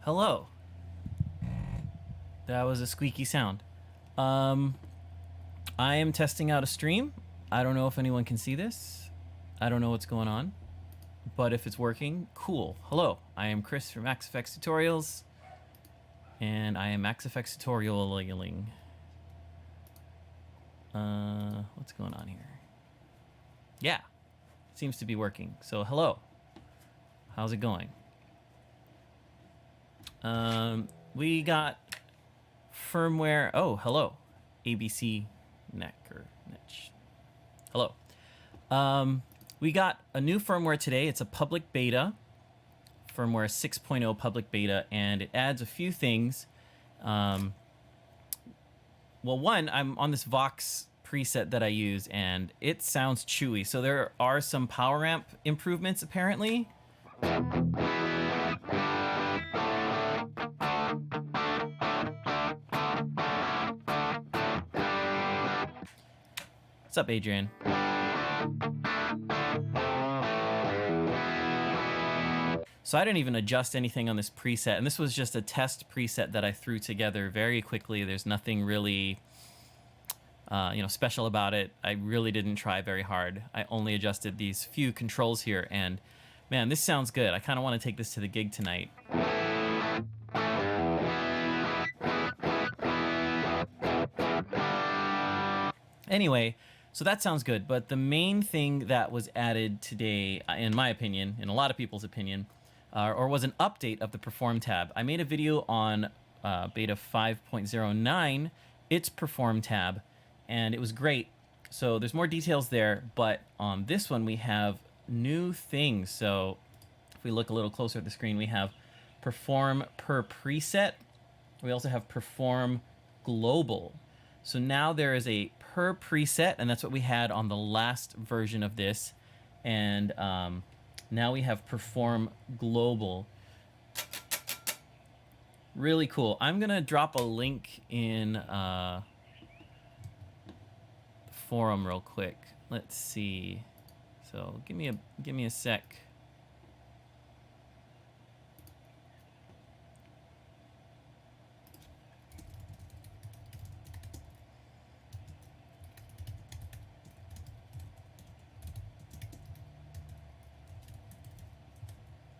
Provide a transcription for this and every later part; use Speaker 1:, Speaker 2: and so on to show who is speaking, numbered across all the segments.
Speaker 1: Hello. That was a squeaky sound. I am testing out a stream. I don't know if anyone can see this. I don't know what's going on. But if it's working, cool. Hello, I am Chris from MaxFX Tutorials. And I am MaxFX Tutorialing. What's going on here? Yeah, seems to be working. So hello. How's it going? We got firmware. Oh, hello. ABC neck or niche. Hello. We got a new firmware today. It's a public beta. Firmware 6.0 public beta, and it adds a few things. Well, one, I'm on this Vox preset that I use, and it sounds chewy. So there are some power amp improvements, apparently. What's up, Adrian? So I didn't even adjust anything on this preset, and this was just a test preset that I threw together very quickly. There's nothing really, special about it. I really didn't try very hard. I only adjusted these few controls here, and man, this sounds good. I kind of want to take this to the gig tonight. Anyway, so that sounds good, but the main thing that was added today, in my opinion, in a lot of people's opinion, or was an update of the Perform tab. I made a video on beta 5.09, its Perform tab, and it was great. So there's more details there, but on this one we have new things. So if we look a little closer at the screen, we have Perform per preset. We also have Perform global. So now there is a per preset, and that's what we had on the last version of this. And now we have Perform global. Really cool. I'm gonna drop a link in the forum real quick. Let's see. So give me a sec.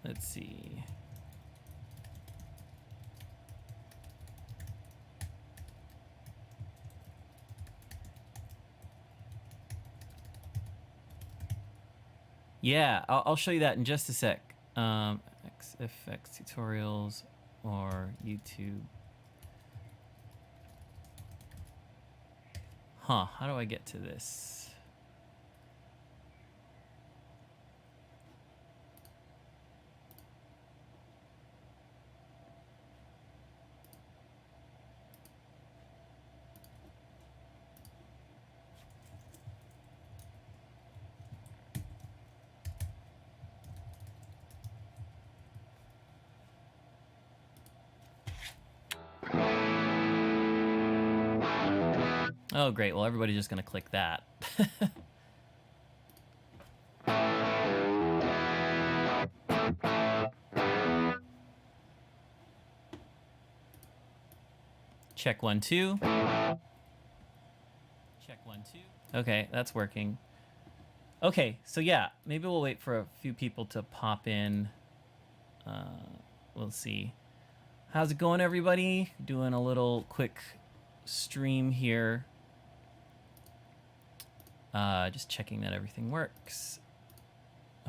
Speaker 1: Let's see. Yeah, I'll show you that in just a sec. XFX tutorials or YouTube. Huh, how do I get to this? Oh, great. Well, everybody's just going to click that. Check 1, 2. Check 1, 2. Okay, that's working. Okay, so yeah, maybe we'll wait for a few people to pop in. We'll see. How's it going, everybody? Doing a little quick stream here. Just checking that everything works.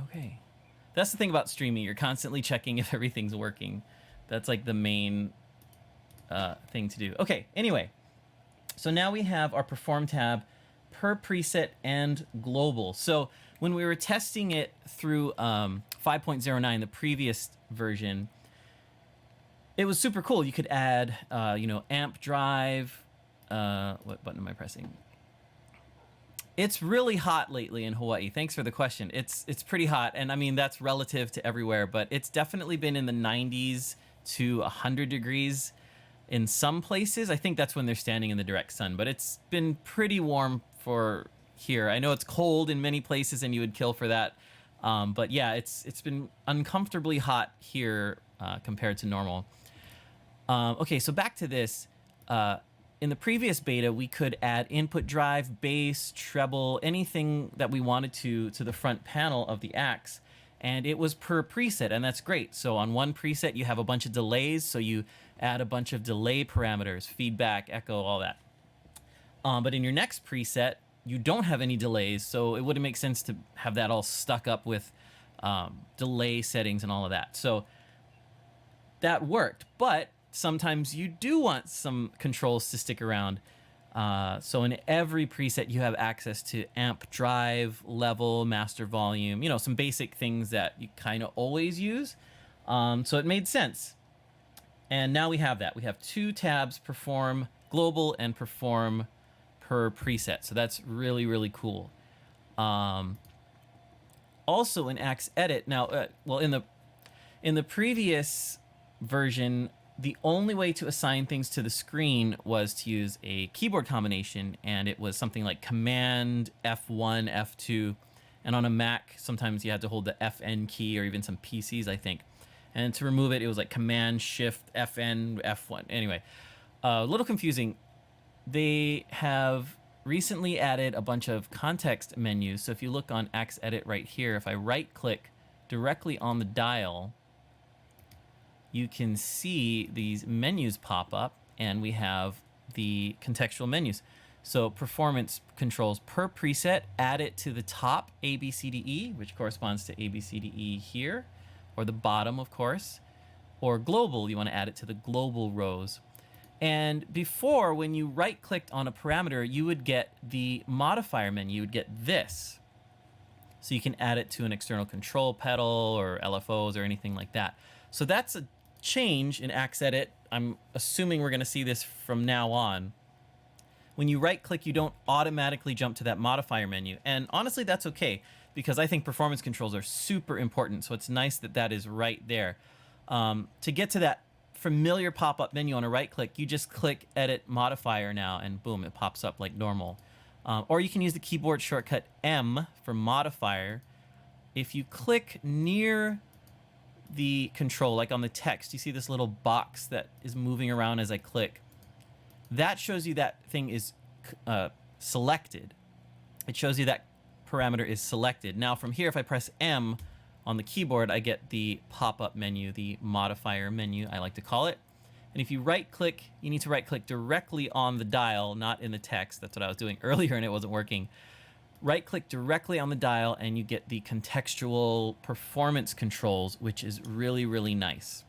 Speaker 1: Okay. That's the thing about streaming. You're constantly checking if everything's working. That's like the main thing to do. Okay, anyway. So now we have our Perform tab per preset and global. So when we were testing it through 5.09, the previous version, it was super cool. You could add, amp drive. What button am I pressing? It's really hot lately in Hawaii. Thanks for the question. It's pretty hot, and I mean that's relative to everywhere, but it's definitely been in the 90s to 100 degrees in some places. I think that's when they're standing in the direct sun, but it's been pretty warm for here. I know it's cold in many places, and you would kill for that. But yeah, it's been uncomfortably hot here compared to normal. Okay, so back to this. In the previous beta, we could add input drive, bass, treble, anything that we wanted to the front panel of the Axe, and it was per preset, and that's great. So on one preset, you have a bunch of delays, so you add a bunch of delay parameters, feedback, echo, all that. But in your next preset, you don't have any delays, so it wouldn't make sense to have that all stuck up with delay settings and all of that. So that worked, but sometimes you do want some controls to stick around. So in every preset, you have access to amp drive, level, master volume, you know, some basic things that you kind of always use. So it made sense. And now we have that. We have two tabs, perform global and perform per preset. So that's really, really cool. Also in Axe Edit, now, well, in the previous version, the only way to assign things to the screen was to use a keyboard combination, and it was something like Command F1, F2, and on a Mac, sometimes you had to hold the FN key, or even some PCs, I think. And to remove it, it was like Command Shift FN F1. Anyway, a little confusing. They have recently added a bunch of context menus. So if you look on Axe Edit right here, if I right-click directly on the dial, you can see these menus pop up, and we have the contextual menus. So performance controls per preset, add it to the top A, B, C, D, E, which corresponds to A, B, C, D, E here, or the bottom, of course, or global, you want to add it to the global rows. And before, when you right-clicked on a parameter, you would get the modifier menu, you would get this. So you can add it to an external control pedal or LFOs or anything like that. So that's a change in Axe Edit. I'm assuming we're going to see this from now on. When you right-click, you don't automatically jump to that modifier menu. And honestly, that's okay, because I think performance controls are super important. So it's nice that that is right there. To get to that familiar pop-up menu on a right-click, you just click Edit Modifier now, and boom, it pops up like normal. Or you can use the keyboard shortcut M for modifier. If you click near the control, like on the text, you see this little box that is moving around as I click. That shows you that thing is selected. It shows you that parameter is selected. Now from here, if I press M on the keyboard, I get the pop-up menu, the modifier menu, I like to call it. And if you right-click, you need to right-click directly on the dial, not in the text. That's what I was doing earlier and it wasn't working. Right-click directly on the dial and you get the contextual performance controls, which is really, really nice.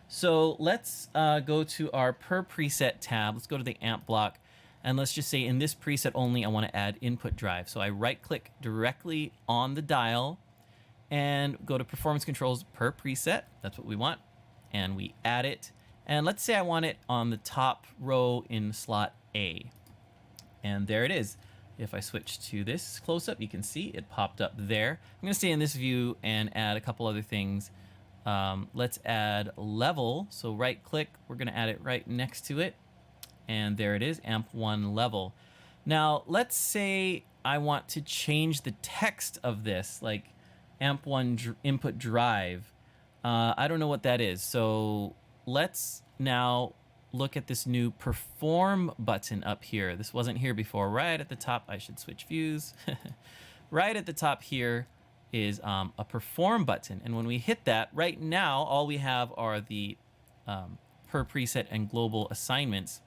Speaker 1: So let's go to our per preset tab. Let's go to the amp block, and let's just say in this preset only, I want to add input drive. So I right-click directly on the dial and go to performance controls per preset. That's what we want. And we add it. And let's say I want it on the top row in slot A. And there it is. If I switch to this close-up, you can see it popped up there. I'm going to stay in this view and add a couple other things. Let's add level. So right-click, we're going to add it right next to it. And there it is, AMP1 level. Now, let's say I want to change the text of this, like AMP1 input drive. I don't know what that is. So let's now look at this new perform button up here. This wasn't here before. Right at the top, I should switch views. Right at the top here is a perform button. And when we hit that, right now, all we have are the per preset and global assignments.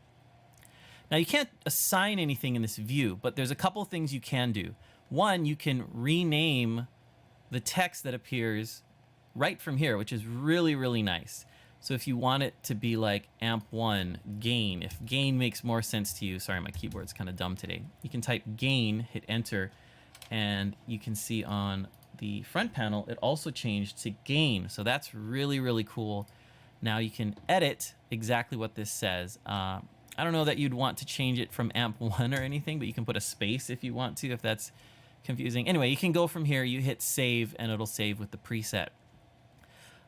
Speaker 1: Now you can't assign anything in this view, but there's a couple things you can do. One, you can rename the text that appears right from here, which is really, really nice. So if you want it to be like AMP1 gain, if gain makes more sense to you, sorry, my keyboard's kind of dumb today. You can type gain, hit enter, and you can see on the front panel, it also changed to gain. So that's really, really cool. Now you can edit exactly what this says. I don't know that you'd want to change it from AMP1 or anything, but you can put a space if you want to, if that's confusing. Anyway, you can go from here, you hit save, and it'll save with the preset.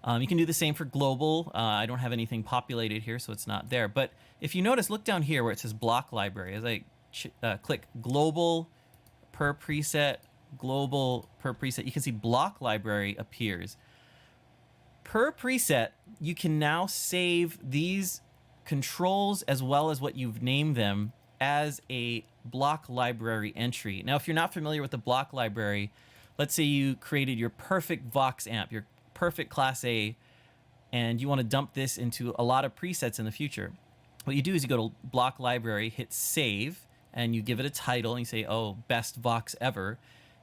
Speaker 1: You can do the same for global. I don't have anything populated here, so it's not there. But if you notice, look down here where it says block library. As I click global per preset, you can see block library appears. Per per preset, you can now save these controls as well as what you've named them as a block library entry. Now, if you're not familiar with the block library, let's say you created your perfect Vox amp, your perfect Class A, and you want to dump this into a lot of presets in the future. What you do is you go to block library, hit save, and you give it a title, and you say, oh, best Vox ever.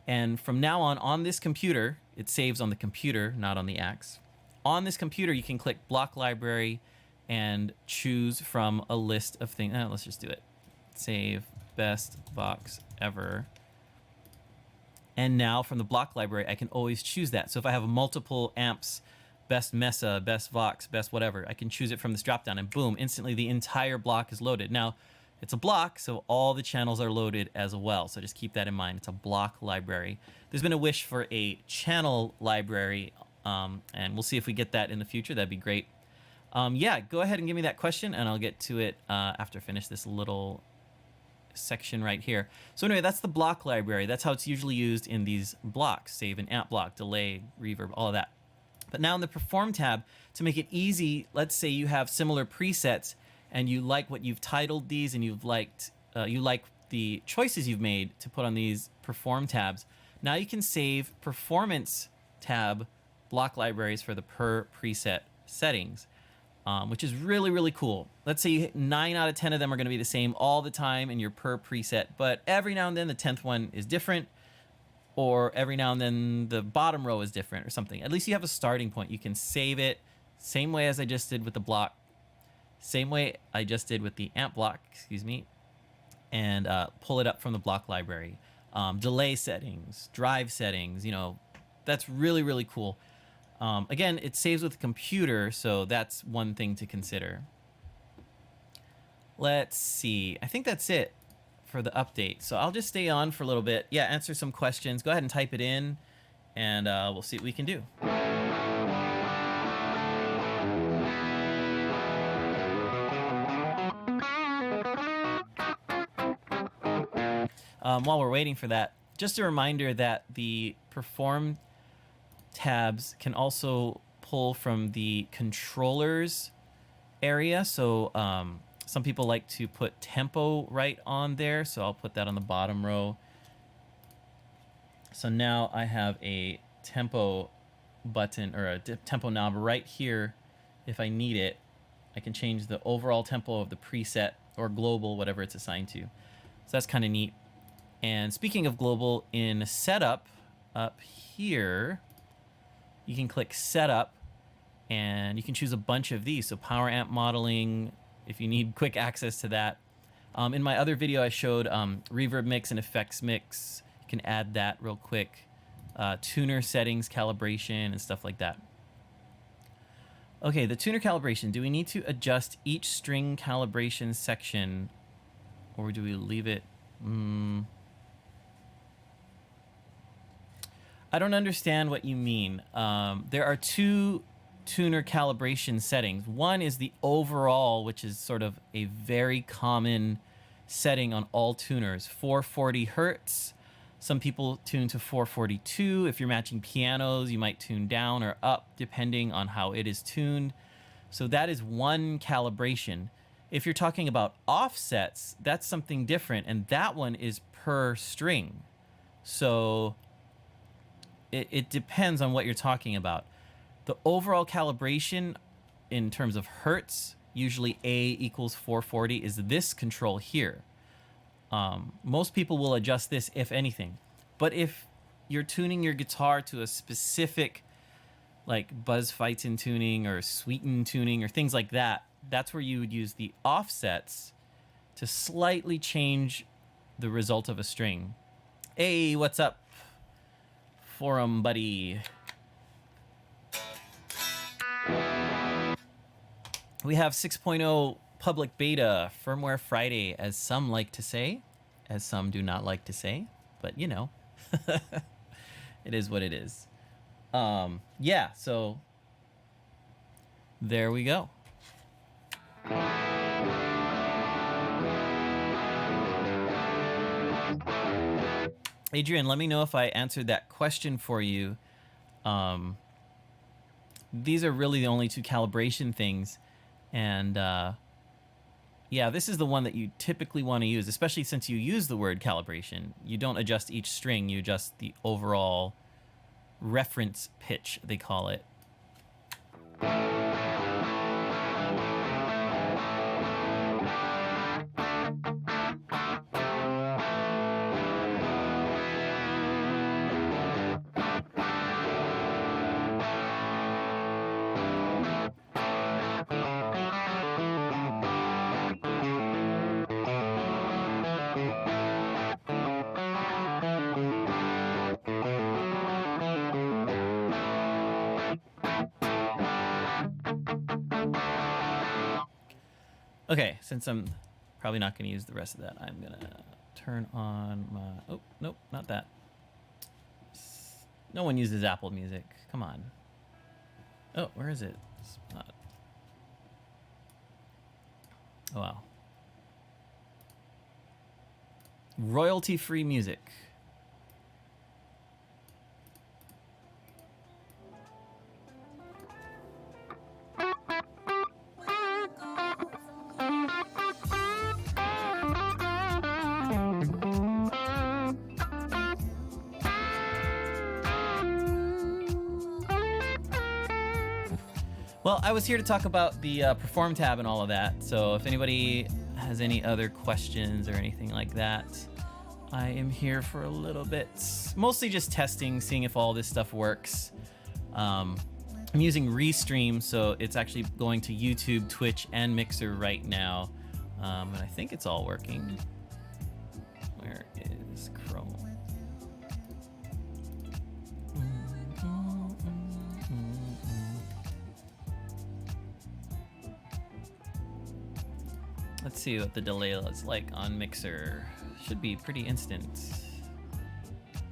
Speaker 1: And from now on this computer, it saves on the computer, not on the Axe. On this computer, you can click block library and choose from a list of things. Let's just do it. Save best Vox ever. And now from the block library, I can always choose that. So if I have multiple amps, best Mesa, best Vox, best whatever, I can choose it from this dropdown, and boom, instantly the entire block is loaded. Now, it's a block, so all the channels are loaded as well. So just keep that in mind. It's a block library. There's been a wish for a channel library, and we'll see if we get that in the future. That'd be great. Yeah, go ahead and give me that question, and I'll get to it after I finish this little section right here. So anyway, that's the block library. That's how it's usually used in these blocks: save an amp block, delay, reverb, all of that. But now in the Perform tab, to make it easy, let's say you have similar presets and you like what you've titled these, and you like the choices you've made to put on these Perform tabs. Now you can save Performance tab block libraries for the per preset settings, which is really, really cool. Let's say 9 out of 10 of them are going to be the same all the time in your per preset, but every now and then the 10th one is different, or every now and then the bottom row is different or something. At least you have a starting point. You can save it same way as I just did with the block, same way I just did with the amp block, excuse me, and pull it up from the block library. Delay settings, drive settings, that's really, really cool. Again, it saves with the computer, so that's one thing to consider. Let's see. I think that's it for the update. So I'll just stay on for a little bit. Yeah, answer some questions. Go ahead and type it in, and we'll see what we can do. While we're waiting for that, just a reminder that the Perform tabs can also pull from the controllers area. So some people like to put tempo right on there, so I'll put that on the bottom row. So now I have a tempo button, or a tempo knob right here. If I need it, I can change the overall tempo of the preset, or global, whatever it's assigned to. So that's kind of neat. And speaking of global, in setup up here, you can click setup, and you can choose a bunch of these. So power amp modeling, if you need quick access to that. In my other video, I showed reverb mix and effects mix. You can add that real quick. Tuner settings, calibration, and stuff like that. Okay, the tuner calibration. Do we need to adjust each string calibration section, or do we leave it? I don't understand what you mean. There are two tuner calibration settings. One is the overall, which is sort of a very common setting on all tuners, 440 hertz. Some people tune to 442. If you're matching pianos, you might tune down or up depending on how it is tuned. So that is one calibration. If you're talking about offsets, that's something different, and that one is per string. So it depends on what you're talking about. The overall calibration in terms of hertz, usually A equals 440, is this control here. Most people will adjust this, if anything. But if you're tuning your guitar to a specific, like Buzz Feiten tuning or Sweeten tuning or things like that, that's where you would use the offsets to slightly change the result of a string. Hey, what's up, forum buddy? We have 6.0 public beta firmware Friday, as some like to say, as some do not like to say, but you know, it is what it is. Yeah, so there we go. Adrian, let me know if I answered that question for you. these are really the only two calibration things. And yeah, this is the one that you typically want to use, especially since you use the word calibration. You don't adjust each string, you adjust the overall reference pitch, they call it. Okay, since I'm probably not going to use the rest of that, I'm going to turn on my... Oh, nope, not that. No one uses Apple Music. Come on. Oh, where is it? It's not... Oh, wow. Royalty-free music. Well, I was here to talk about the Perform tab and all of that, so if anybody has any other questions or anything like that, I am here for a little bit. Mostly just testing, seeing if all this stuff works. I'm using Restream, so it's actually going to YouTube, Twitch, and Mixer right now, and I think it's all working. Where is Chrome? Let's see what the delay is like on Mixer. Should be pretty instant.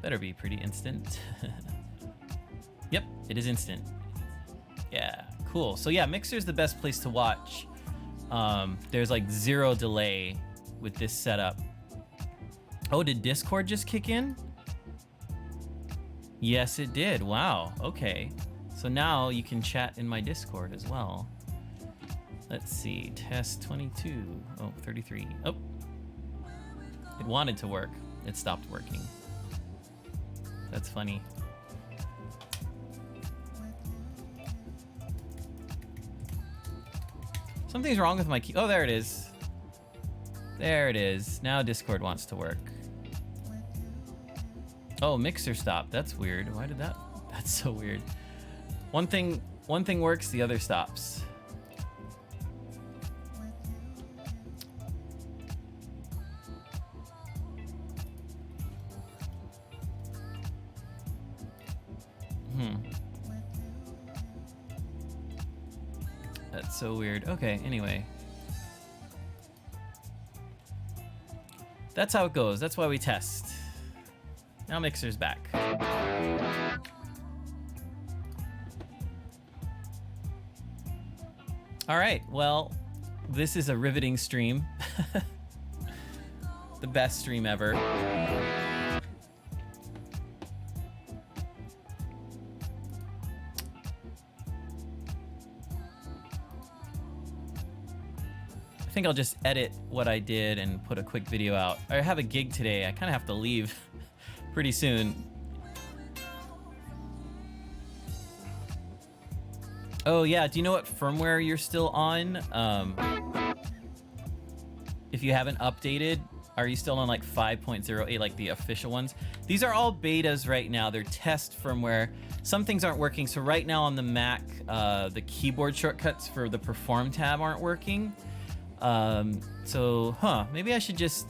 Speaker 1: Better be pretty instant. Yep, it is instant. Yeah, cool. So yeah, Mixer's the best place to watch. There's like 0 delay with this setup. Oh, did Discord just kick in? Yes, it did. Wow, okay. So now you can chat in my Discord as well. Let's see, test 22. Oh, 33. Oh, it wanted to work. It stopped working. That's funny. Something's wrong with my key. Oh, there it is. There it is. Now Discord wants to work. Oh, Mixer stopped. That's weird. Why did that? That's so weird. One thing works, the other stops. That's so weird. Okay, anyway. That's how it goes. That's why we test. Now Mixer's back. All right, well, this is a riveting stream. The best stream ever. I think I'll just edit what I did and put a quick video out. I have a gig today. I kind of have to leave pretty soon. Oh yeah, do you know what firmware you're still on? If you haven't updated, are you still on like 5.08, like the official ones? These are all betas right now. They're test firmware. Some things aren't working. So right now on the Mac, the keyboard shortcuts for the Perform tab aren't working. Maybe I should just,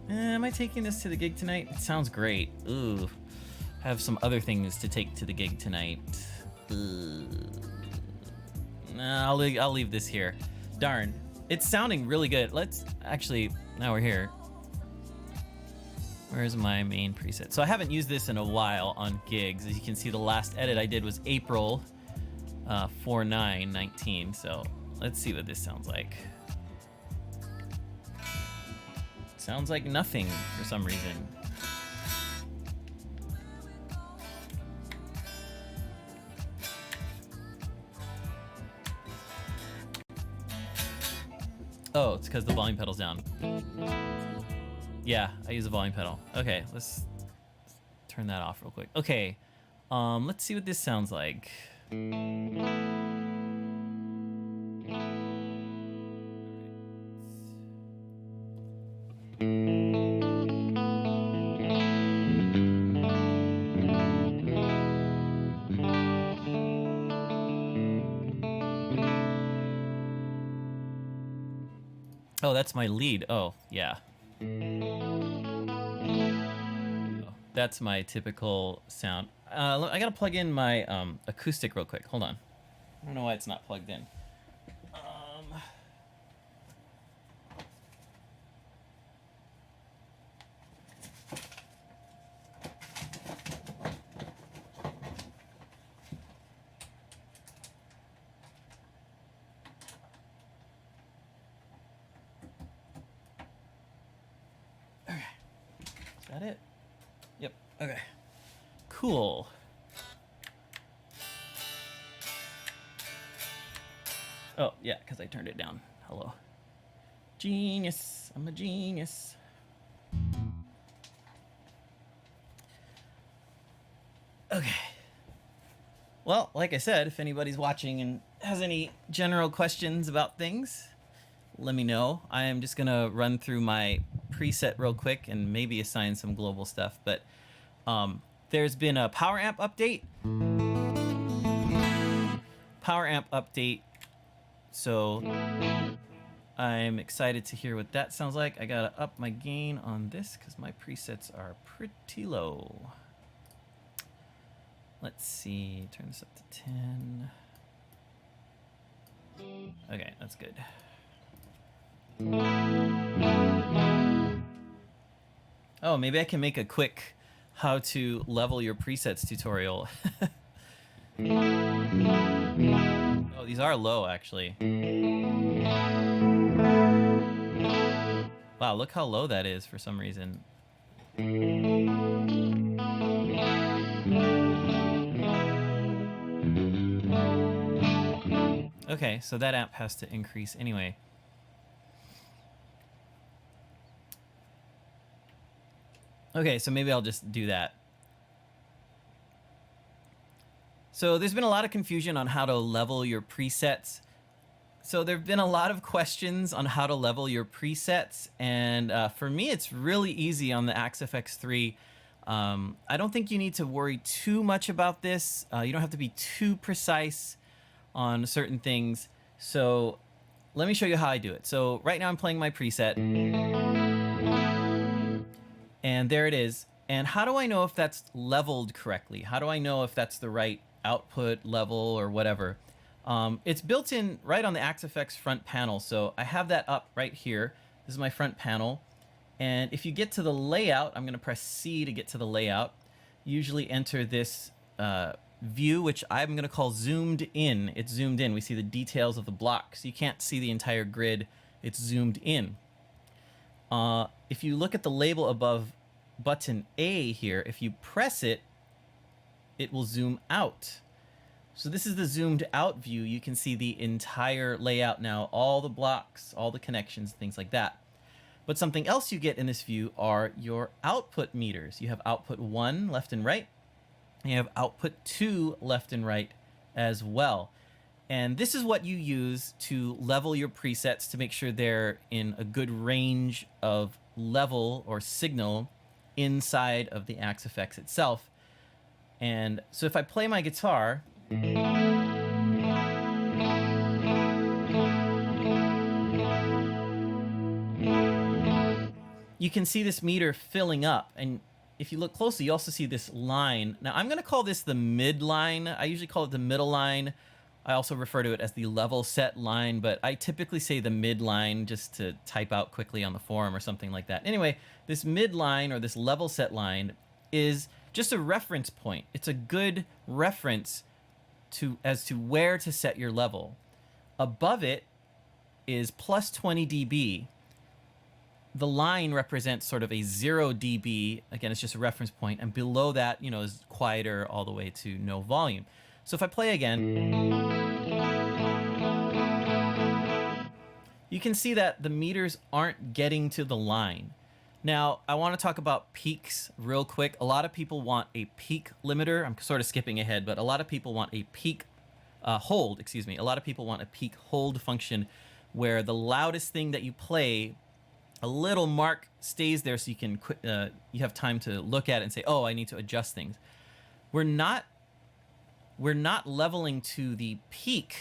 Speaker 1: am I taking this to the gig tonight? It sounds great. Ooh, I have some other things to take to the gig tonight. Nah, I'll leave this here. Darn, it's sounding really good. Let's actually, now we're here. Where's my main preset? So I haven't used this in a while on gigs. As you can see, the last edit I did was April 4/9/19. So let's see what this sounds like. Sounds like nothing for some reason. Oh, it's because the volume pedal's down. Yeah, I use the volume pedal. Okay, let's turn that off real quick. Okay, let's see what this sounds like. Oh, that's my lead. Oh, yeah. Oh, that's my typical sound. I gotta plug in my acoustic real quick. Hold on. I don't know why it's not plugged in. Okay. Is that it? Yep. Okay. Cool. Oh, yeah, because I turned it down. Hello. Genius. I'm a genius. Okay. Well, like I said, if anybody's watching and has any general questions about things, let me know. I am just going to run through my preset real quick and maybe assign some global stuff. But there's been a Power Amp update. Power Amp update. So I'm excited to hear what that sounds like. I got to up my gain on this because my presets are pretty low. Let's see, turn this up to 10. Okay, that's good. Oh, maybe I can make a quick how to level your presets tutorial. Oh, these are low, actually. Wow, look how low that is for some reason. Okay, so that amp has to increase anyway. Okay, so maybe I'll just do that. So there's been a lot of confusion on how to level your presets. So there have been a lot of questions on how to level your presets, and for me it's really easy on the Axe-FX 3. I don't think you need to worry too much about this. You don't have to be too precise on certain things. So let me show you how I do it. So right now I'm playing my preset, and there it is. And how do I know if that's leveled correctly? How do I know if that's the right output level or whatever? It's built in right on the Axe-FX front panel. So I have that up right here. This is my front panel. And if you get to the layout, I'm going to press C to get to the layout. Usually enter this view, which I'm going to call zoomed in. It's zoomed in. We see the details of the blocks. You can't see the entire grid. It's zoomed in. If you look at the label above button A here, if you press it, it will zoom out. So this is the zoomed out view. You can see the entire layout now, all the blocks, all the connections, things like that. But something else you get in this view are your output meters. You have output 1 left and right, and you have output 2 left and right as well. And this is what you use to level your presets to make sure they're in a good range of level or signal inside of the Axe-FX itself. And so if I play my guitar, you can see this meter filling up. And if you look closely, you also see this line. Now I'm going to call this the mid line. I usually call it the middle line. I also refer to it as the level set line, but I typically say the mid line just to type out quickly on the forum or something like that. Anyway, this mid line or this level set line is just a reference point. It's a good reference as to where to set your level. Above it is plus 20 dB. The line represents sort of a 0 dB. Again, it's just a reference point. And below that, is quieter all the way to no volume. So if I play again, you can see that the meters aren't getting to the line. Now, I want to talk about peaks real quick. A lot of people want a peak limiter. I'm sort of skipping ahead, but a lot of people want a peak hold, excuse me. A lot of people want a peak hold function where the loudest thing that you play, a little mark stays there so you can you have time to look at it and say, oh, I need to adjust things. We're not leveling to the peak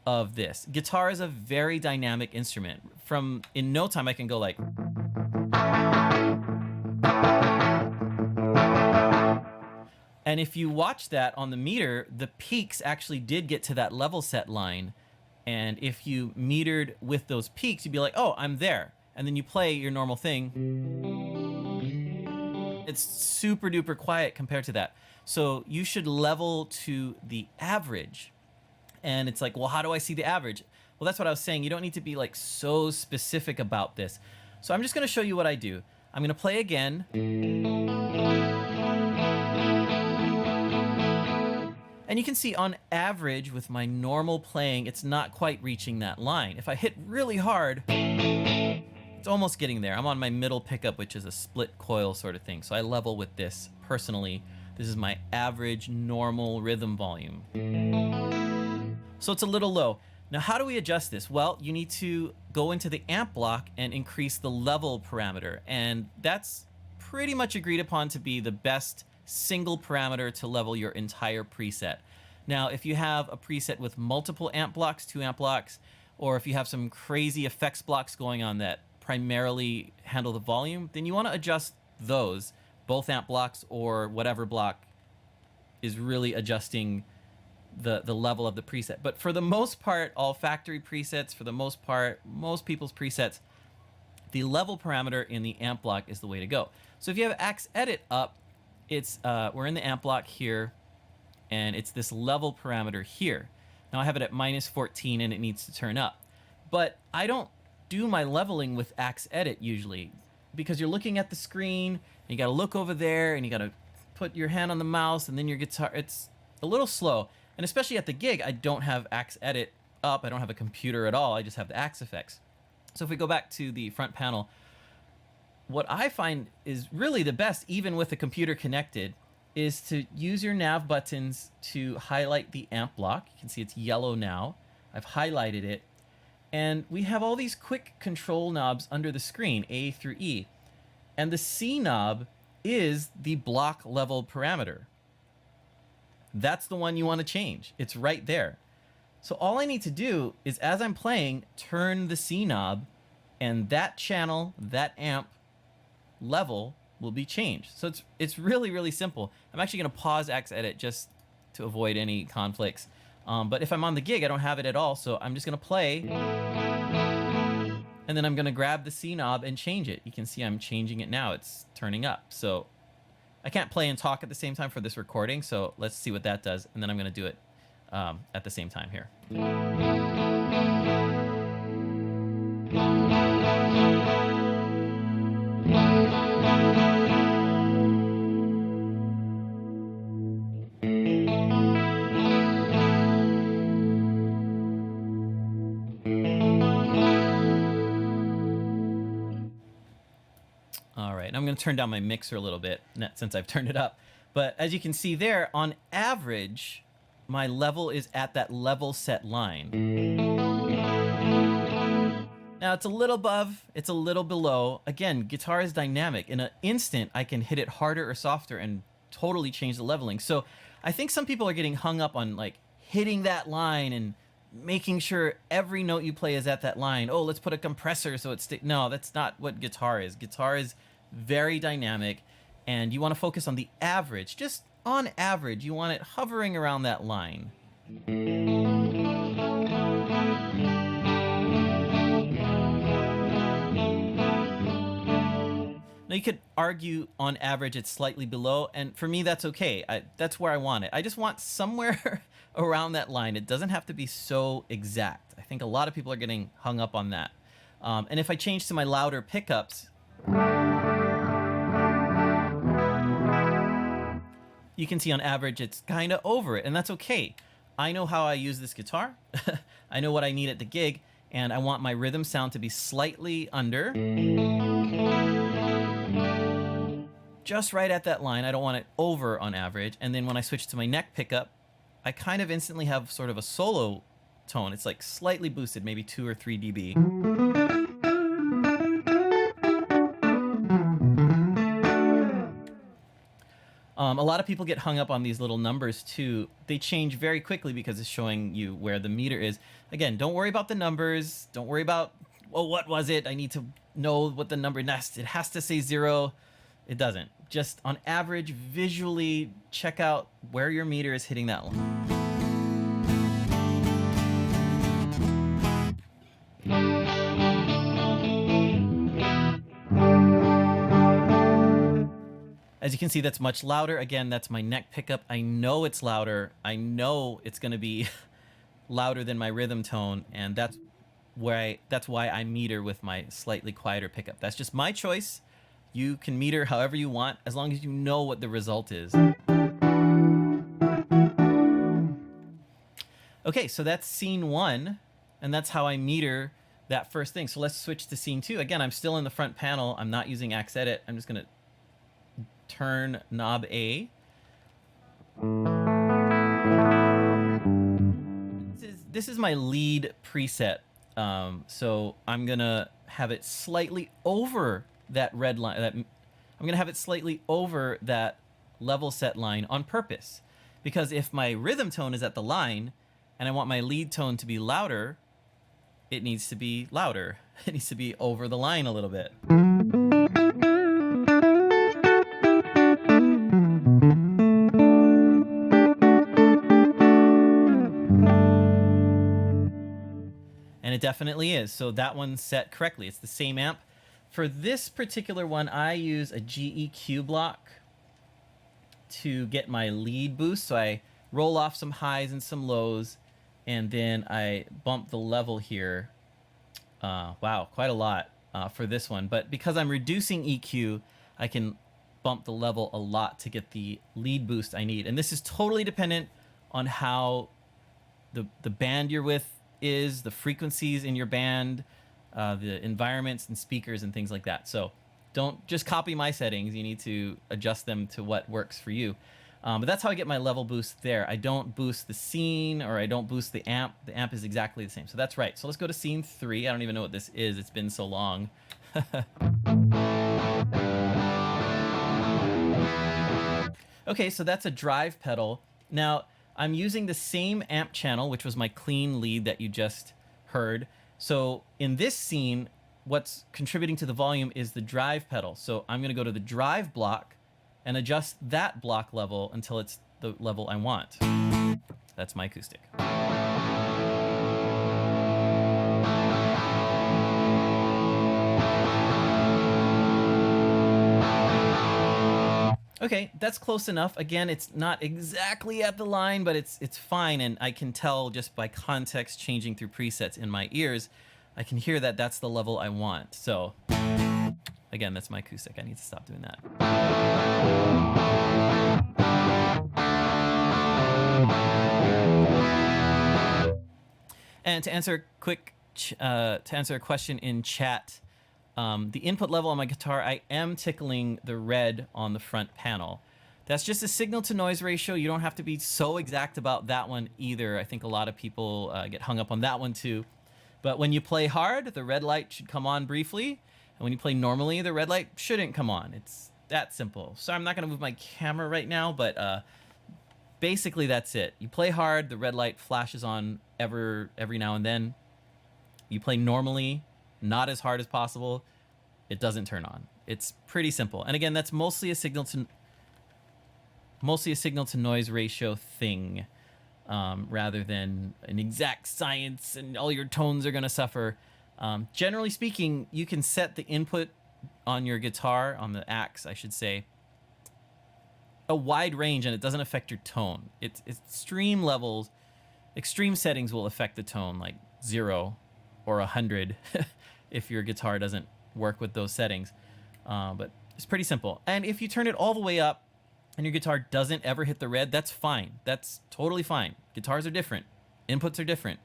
Speaker 1: of this. Guitar is a very dynamic instrument. In no time I can go like, and if you watch that on the meter, the peaks actually did get to that level set line. And if you metered with those peaks, you'd be like, oh, I'm there. And then you play your normal thing. It's super duper quiet compared to that. So you should level to the average. And it's like, well, how do I see the average? Well, that's what I was saying. You don't need to be like so specific about this. So I'm just going to show you what I do. I'm going to play again. And you can see on average with my normal playing, it's not quite reaching that line. If I hit really hard, it's almost getting there. I'm on my middle pickup, which is a split coil sort of thing. So I level with this personally. This is my average normal rhythm volume. So it's a little low. Now, how do we adjust this? Well, you need to go into the amp block and increase the level parameter. And that's pretty much agreed upon to be the best single parameter to level your entire preset. Now, if you have a preset with multiple amp blocks, 2 amp blocks, or if you have some crazy effects blocks going on that primarily handle the volume, then you want to adjust those, both amp blocks or whatever block is really adjusting the level of the preset. But for the most part, all factory presets, for the most part, most people's presets, the level parameter in the amp block is the way to go. So if you have Axe Edit up, it's we're in the amp block here, and it's this level parameter here. Now I have it at -14 and it needs to turn up. But I don't do my leveling with Axe Edit usually, because you're looking at the screen, and you gotta look over there, and you gotta put your hand on the mouse, and then your guitar, it's a little slow. And especially at the gig, I don't have Axe Edit up, I don't have a computer at all, I just have the Axe effects. So if we go back to the front panel, what I find is really the best, even with the computer connected, is to use your nav buttons to highlight the amp block. You can see it's yellow now. I've highlighted it. And we have all these quick control knobs under the screen, A through E. And the C knob is the block level parameter. That's the one you want to change. It's right there. So all I need to do is, as I'm playing, turn the C knob, and that channel, that amp level will be changed. So it's really, really simple. I'm actually going to pause Axe Edit just to avoid any conflicts. But if I'm on the gig, I don't have it at all. So I'm just going to play, and then I'm going to grab the C knob and change it. You can see I'm changing it now. It's turning up. So I can't play and talk at the same time for this recording. So let's see what that does. And then I'm going to do it at the same time here. All right, I'm going to turn down my mixer a little bit since I've turned it up. But as you can see there, on average, my level is at that level set line. Now it's a little above, it's a little below. Again, guitar is dynamic. In an instant, I can hit it harder or softer and totally change the leveling. So I think some people are getting hung up on like hitting that line and making sure every note you play is at that line. Oh, let's put a compressor so it's no, that's not what guitar is. Guitar is very dynamic, and you want to focus on the average. Just on average, you want it hovering around that line. Now you could argue on average it's slightly below, and for me that's okay. That's where I want it. I just want somewhere around that line. It doesn't have to be so exact. I think a lot of people are getting hung up on that. And if I change to my louder pickups, you can see on average it's kind of over it, and that's okay. I know how I use this guitar. I know what I need at the gig, and I want my rhythm sound to be slightly under. Just right at that line. I don't want it over on average. And then when I switch to my neck pickup, I kind of instantly have sort of a solo tone. It's like slightly boosted, maybe 2 or 3 dB. A lot of people get hung up on these little numbers too. They change very quickly because it's showing you where the meter is. Again, don't worry about the numbers. Don't worry about, well, what was it? I need to know what the number next. It has to say 0. It doesn't. Just on average, visually check out where your meter is hitting that line. As you can see, that's much louder. Again, that's my neck pickup. I know it's louder. I know it's going to be louder than my rhythm tone, and that's why I meter with my slightly quieter pickup. That's just my choice. You can meter however you want, as long as you know what the result is. Okay, so that's scene 1, and that's how I meter that first thing. So let's switch to scene 2. Again, I'm still in the front panel. I'm not using Axe Edit. I'm just going to turn knob A. This is my lead preset. So I'm going to have it slightly over that red line. I'm going to have it slightly over that level set line on purpose. Because if my rhythm tone is at the line and I want my lead tone to be louder, it needs to be louder. It needs to be over the line a little bit. And it definitely is. So that one's set correctly. It's the same amp. For this particular one, I use a GEQ block to get my lead boost. So I roll off some highs and some lows, and then I bump the level here. Wow, quite a lot for this one. But because I'm reducing EQ, I can bump the level a lot to get the lead boost I need. And this is totally dependent on how the band you're with is, the frequencies in your band, the environments and speakers and things like that. So don't just copy my settings. You need to adjust them to what works for you. But that's how I get my level boost there. I don't boost the scene, or I don't boost the amp. The amp is exactly the same. So that's right. So let's go to scene 3. I don't even know what this is. It's been so long. Okay, so that's a drive pedal. Now, I'm using the same amp channel, which was my clean lead that you just heard. So in this scene, what's contributing to the volume is the drive pedal. So I'm going to go to the drive block and adjust that block level until it's the level I want. That's my acoustic. Okay, that's close enough. Again, it's not exactly at the line, but it's fine, and I can tell just by context changing through presets in my ears, I can hear that that's the level I want. So, again, that's my acoustic. I need to stop doing that. And to answer a question in chat, the input level on my guitar, I am tickling the red on the front panel. That's just a signal to noise ratio. You don't have to be so exact about that one either. I think a lot of people get hung up on that one too. But when you play hard, the red light should come on briefly. And when you play normally, the red light shouldn't come on. It's that simple. So I'm not going to move my camera right now, but basically that's it. You play hard, the red light flashes on every now and then. You play normally, not as hard as possible, it doesn't turn on. It's pretty simple. And again, that's mostly a signal to noise ratio thing, rather than an exact science and all your tones are going to suffer. Generally speaking, you can set the input on your guitar, on the Axe, I should say, a wide range, and it doesn't affect your tone. It's extreme levels, extreme settings will affect the tone, like 0 or 100 if your guitar doesn't work with those settings. But it's pretty simple. And if you turn it all the way up and your guitar doesn't ever hit the red, that's fine. That's totally fine. Guitars are different. Inputs are different.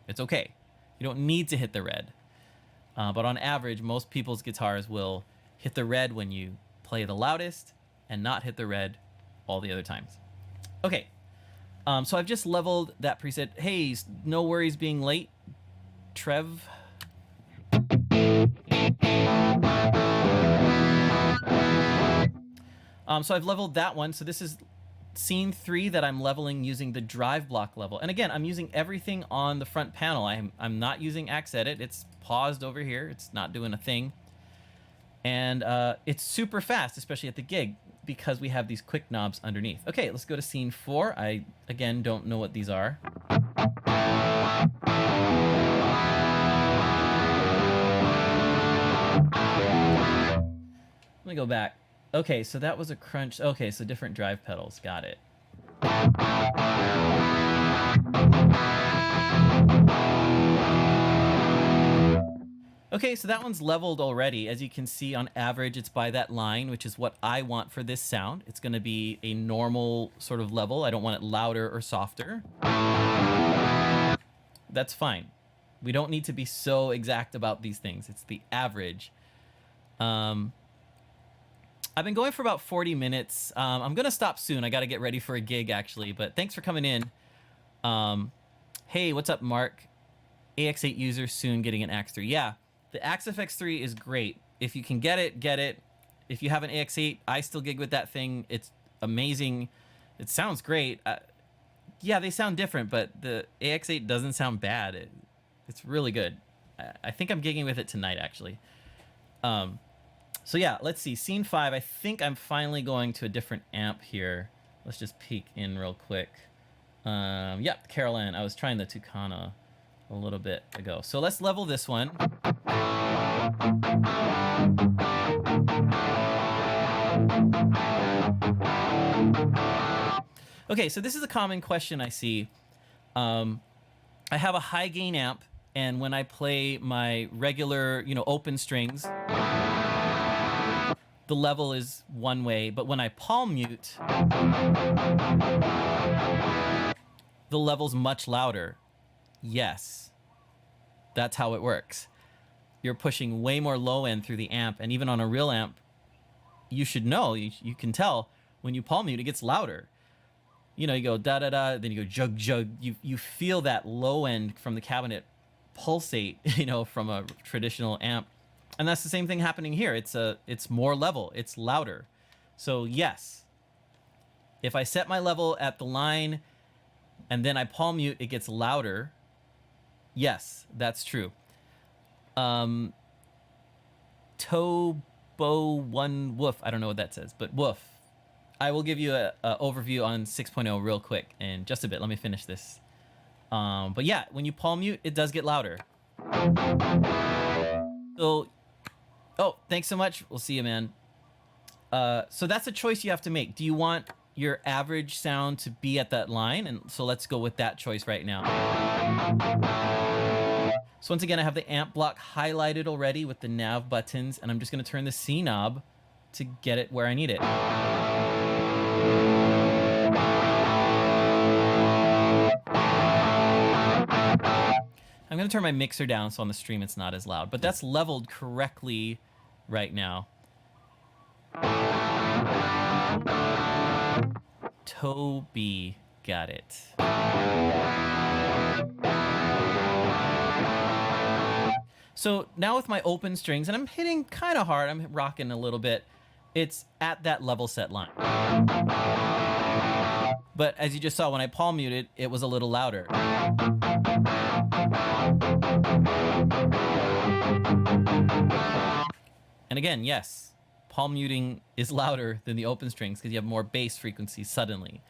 Speaker 1: It's okay. You don't need to hit the red. But on average, most people's guitars will hit the red when you play the loudest and not hit the red all the other times. Okay, so I've just leveled that preset. Hey, no worries being late, Trev. So I've leveled that one. So this is scene 3 that I'm leveling using the drive block level. And again, I'm using everything on the front panel. I'm not using Axe Edit. It's paused over here. It's not doing a thing. And it's super fast, especially at the gig, because we have these quick knobs underneath. Okay, let's go to scene 4. I, again, don't know what these are. Let me go back. Okay, so that was a crunch. Okay, so different drive pedals. Got it. Okay, so that one's leveled already. As you can see, on average, it's by that line, which is what I want for this sound. It's going to be a normal sort of level. I don't want it louder or softer. That's fine. We don't need to be so exact about these things. It's the average. I've been going for about 40 minutes. I'm going to stop soon. I got to get ready for a gig, actually. But thanks for coming in. Hey, what's up, Mark? AX8 user soon getting an Axe 3. Yeah, the Axe FX3 is great. If you can get it, get it. If you have an AX8, I still gig with that thing. It's amazing. It sounds great. Yeah, they sound different, but the AX8 doesn't sound bad. It's really good. I think I'm gigging with it tonight, actually. So yeah, let's see. Scene 5. I think I'm finally going to a different amp here. Let's just peek in real quick. Yep, Carolyn. I was trying the Tucana a little bit ago. So let's level this one. Okay, so this is a common question I see. I have a high gain amp, and when I play my regular, open strings, the level is one way, but when I palm mute, the level's much louder. Yes, that's how it works. You're pushing way more low end through the amp, and even on a real amp, you should know, you can tell when you palm mute, it gets louder. You go da da da, then you go jug jug. You feel that low end from the cabinet pulsate, from a traditional amp. And that's the same thing happening here. It's more level. It's louder. So yes, if I set my level at the line and then I palm mute, it gets louder. Yes, that's true. Tobo1 Woof. I don't know what that says, but Woof. I will give you a overview on 6.0 real quick in just a bit. Let me finish this. But yeah, when you palm mute, it does get louder. So, oh, thanks so much. We'll see you, man. So that's a choice you have to make. Do you want your average sound to be at that line? And so let's go with that choice right now. So once again, I have the amp block highlighted already with the nav buttons, and I'm just going to turn the C knob to get it where I need it. I'm going to turn my mixer down so on the stream it's not as loud, but that's leveled correctly right now. Toby, got it. So now with my open strings, and I'm hitting kind of hard, I'm rocking a little bit, it's at that level set line. But as you just saw, when I palm muted, it was a little louder. And again, yes, palm muting is louder than the open strings because you have more bass frequency suddenly.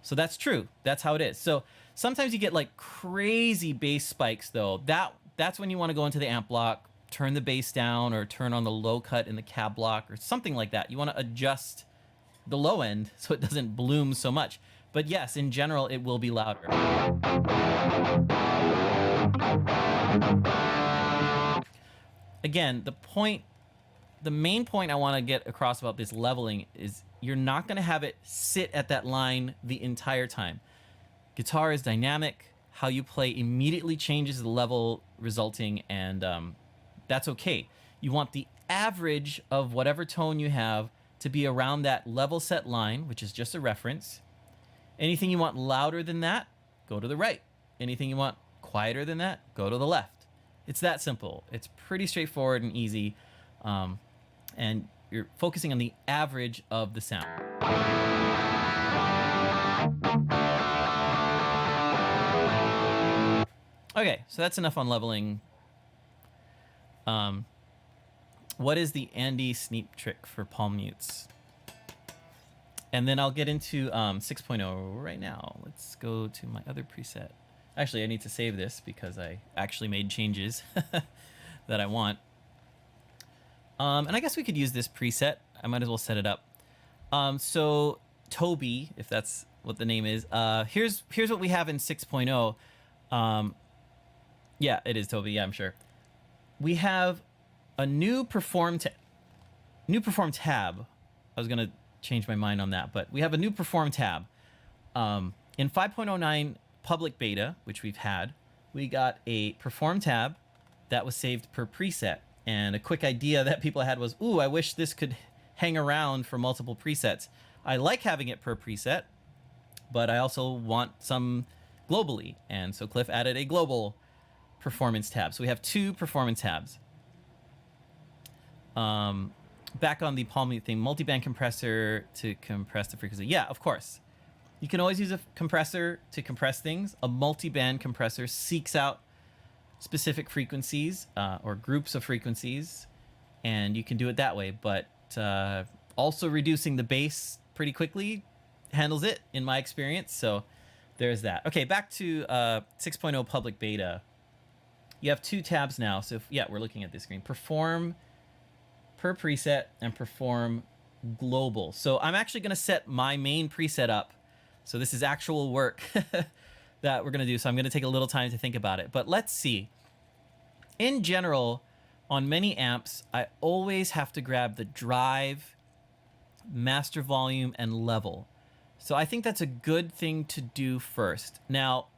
Speaker 1: So that's true. That's how it is. So sometimes you get like crazy bass spikes though. That's when you want to go into the amp block, turn the bass down, or turn on the low cut in the cab block or something like that. You want to adjust the low end so it doesn't bloom so much. But yes, in general, it will be louder. Again, the main point I want to get across about this leveling is you're not going to have it sit at that line the entire time. Guitar is dynamic. how you play immediately changes the level resulting, and that's okay. You want the average of whatever tone you have to be around that level set line, which is just a reference. Anything you want louder than that, go to the right. Anything you want quieter than that, go to the left. It's that simple. It's pretty straightforward and easy. And you're focusing on the average of the sound. Okay, so that's enough on leveling. What is the Andy Sneap trick for palm mutes? And then I'll get into 6.0 right now. Let's go to my other preset. Actually, I need to save this because I actually made changes that I want. And I guess we could use this preset. I might as well set it up. So Toby, if that's what the name is, here's what we have in 6.0. Yeah, it is Toby. Yeah, I'm sure. We have a new perform tab. I was gonna change my mind on that, but we have a new perform tab. In 5.09 public beta, which we've had, we got a perform tab that was saved per preset. And a quick idea that people had was, ooh, I wish this could hang around for multiple presets. I like having it per preset, but I also want some globally. And so Cliff added a global performance tab. So we have two performance tabs. Back on the palm mute thing, multiband compressor to compress the frequency. Yeah, of course. You can always use a compressor to compress things. A multiband compressor seeks out specific frequencies or groups of frequencies, and you can do it that way. But also reducing the bass pretty quickly handles it, in my experience. So there's that. Okay, back to 6.0 public beta. You have two tabs now. So we're looking at this screen. Perform per preset and perform global. So I'm actually going to set my main preset up. So this is actual work that we're going to do. So I'm going to take a little time to think about it. But let's see. In general, on many amps, I always have to grab the drive, master volume, and level. So I think that's a good thing to do first. Now,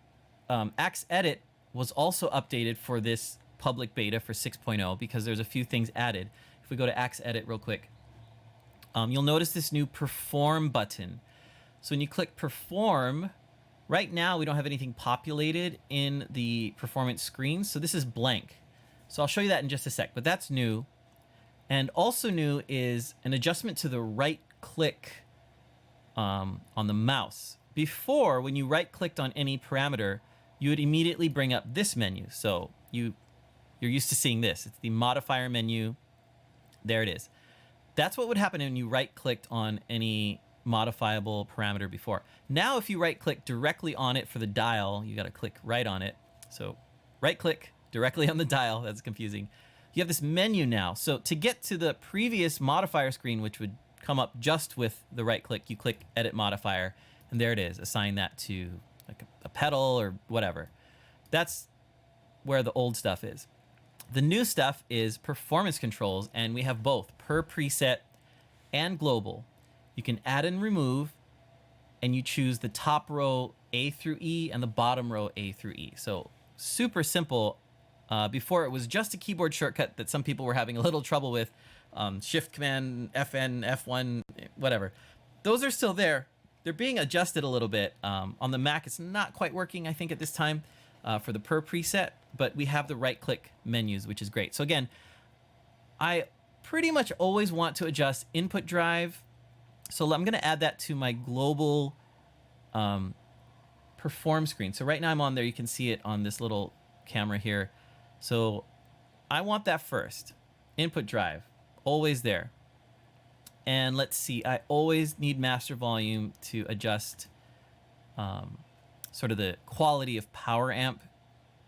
Speaker 1: Axe Edit was also updated for this public beta for 6.0 because there's a few things added. If we go to Axe Edit real quick, you'll notice this new perform button. So when you click perform, right now we don't have anything populated in the performance screen. So this is blank. So I'll show you that in just a sec, but that's new. And also new is an adjustment to the right click on the mouse. Before, when you right clicked on any parameter, you would immediately bring up this menu. So you're used to seeing this. It's the modifier menu. There it is. That's what would happen when you right clicked on any modifiable parameter before. Now, if you right click directly on it for the dial, you got to click right on it. So right click directly on the dial. That's confusing. You have this menu now. So to get to the previous modifier screen, which would come up just with the right click, you click edit modifier, and there it is. Assign that to like a pedal or whatever. That's where the old stuff is. The new stuff is performance controls, and we have both per preset and global. You can add and remove, and you choose the top row A through E and the bottom row A through E. So super simple. Before it was just a keyboard shortcut that some people were having a little trouble with. Shift command, FN, F1, whatever. Those are still there. They're being adjusted a little bit. On the Mac, it's not quite working, I think, at this time for the per preset, but we have the right click menus, which is great. So again, I pretty much always want to adjust input drive. So I'm going to add that to my global perform screen. So right now I'm on there. You can see it on this little camera here. So I want that first. Input drive, always there. And let's see, I always need master volume to adjust sort of the quality of power amp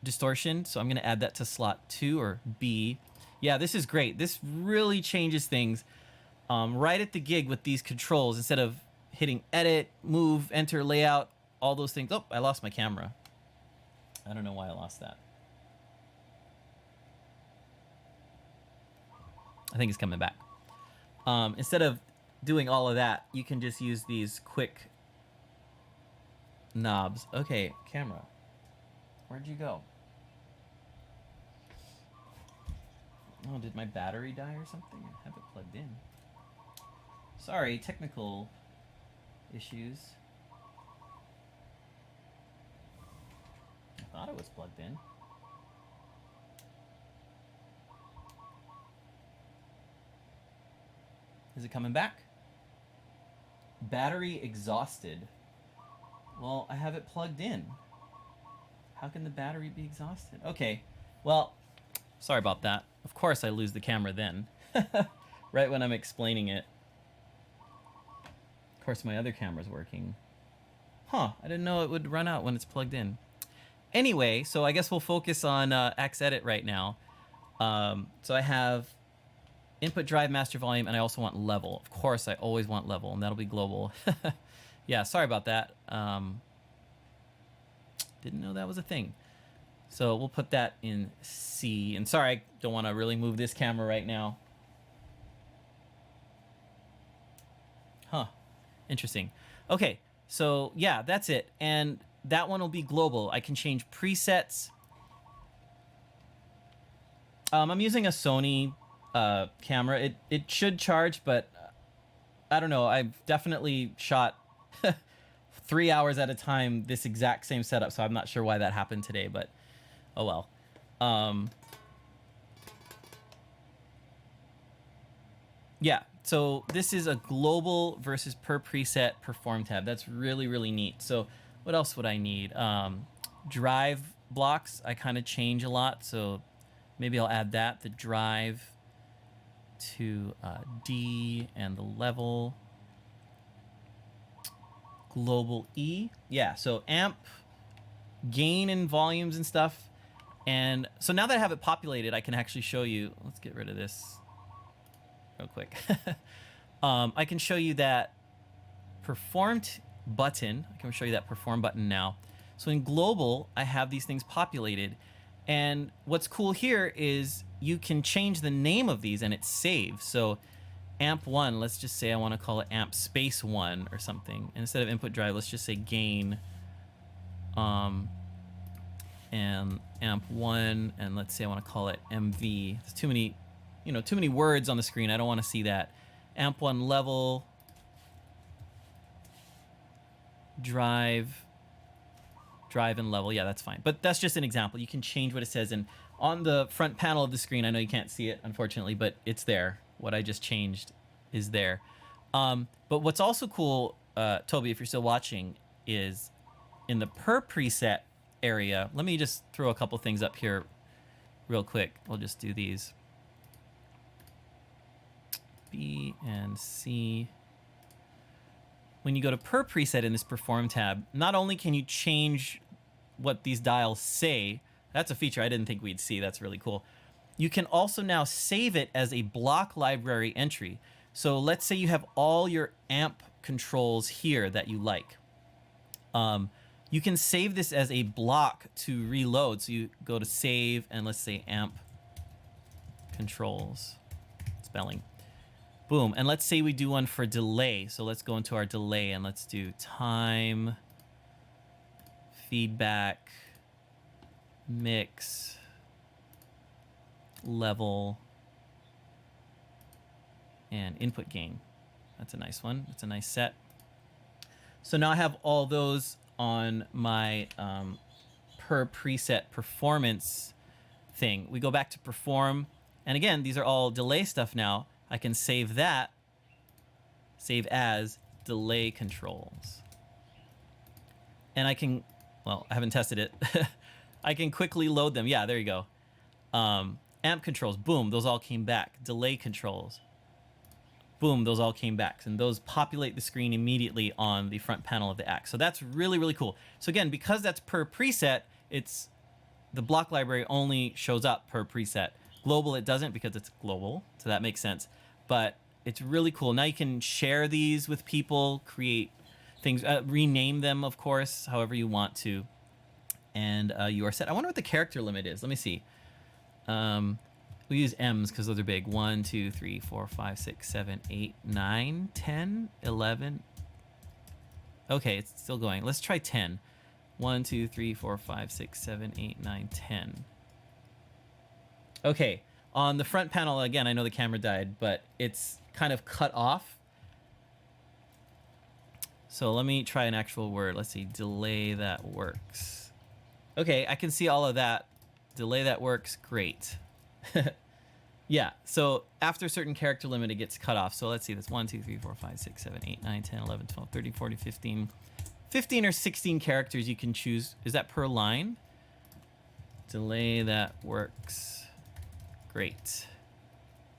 Speaker 1: distortion. So I'm going to add that to slot 2 or B. Yeah, this is great. This really changes things right at the gig with these controls. Instead of hitting edit, move, enter, layout, all those things. Oh, I lost my camera. I don't know why I lost that. I think it's coming back. Instead of doing all of that, you can just use these quick knobs. Okay, camera. Where'd you go? Oh, did my battery die or something? I have it plugged in. Sorry, technical issues. I thought it was plugged in. Is it coming back? Battery exhausted. Well, I have it plugged in. How can the battery be exhausted? Okay, well, sorry about that. Of course I lose the camera then. Right when I'm explaining it. Of course my other camera's working. Huh, I didn't know it would run out when it's plugged in. Anyway, so I guess we'll focus on AxEdit right now. So I have input drive master volume, and I also want level. Of course, I always want level, and that'll be global. Yeah, sorry about that. Didn't know that was a thing. So we'll put that in C. And sorry, I don't want to really move this camera right now. Huh, interesting. Okay, so yeah, that's it. And that one will be global. I can change presets. I'm using a Sony camera. It should charge, but I don't know. I've definitely shot 3 hours at a time this exact same setup, so I'm not sure why that happened today, but oh well. Yeah, so this is a global versus per preset perform tab. That's really, really neat. So what else would I need? Drive blocks, I kind of change a lot, so maybe I'll add that, the drive to D and the level. Global E. Yeah, so amp, gain and volumes and stuff. And so now that I have it populated, I can actually show you. Let's get rid of this real quick. I can show you that performed button. I can show you that perform button now. So in global, I have these things populated. And what's cool here is you can change the name of these and it's saved. So amp1, let's just say I want to call it amp space 1 or something. And instead of input drive, let's just say gain and amp1, and let's say I want to call it MV. There's too many, too many words on the screen. I don't want to see that. Amp1 level, drive and level. Yeah, that's fine. But that's just an example. You can change what it says. And on the front panel of the screen, I know you can't see it, unfortunately, but it's there. What I just changed is there. But what's also cool, Toby, if you're still watching, is in the per preset area. Let me just throw a couple things up here real quick. We'll just do these. B and C. When you go to per preset in this perform tab, not only can you change what these dials say, that's a feature I didn't think we'd see. That's really cool. You can also now save it as a block library entry. So let's say you have all your amp controls here that you like. You can save this as a block to reload. So you go to save and let's say amp controls, spelling. Boom. And let's say we do one for delay. So let's go into our delay and let's do time, feedback, mix, level, and input gain. That's a nice one. That's a nice set. So now I have all those on my per preset performance thing. We go back to perform. And again, these are all delay stuff now. I can save that, save as delay controls. And I can, well, I haven't tested it. I can quickly load them. Yeah, there you go. Amp controls, boom, those all came back. Delay controls, boom, those all came back. And those populate the screen immediately on the front panel of the Axe. So that's really, really cool. So again, because that's per preset, it's the block library only shows up per preset. Global, it doesn't because it's global, so that makes sense. But it's really cool. Now you can share these with people, create things, rename them, of course, however you want to. And you are set. I wonder what the character limit is. Let me see. We use M's because those are big. 1, 2, 3, 4, 5, 6, 7, 8, 9, 10, 11. Okay, it's still going. Let's try 10. 1, 2, 3, 4, 5, 6, 7, 8, 9, 10. Okay, on the front panel, again, I know the camera died, but it's kind of cut off. So let me try an actual word. Let's see, delay that works. Okay, I can see all of that. Delay that works, great. Yeah, so after a certain character limit, it gets cut off. So let's see, that's 1, 2, 3, 4, 5, 6, 7, 8, 9, 10, 11, 12, 13, 14, 15. 15 or 16 characters you can choose. Is that per line? Delay that works. Great.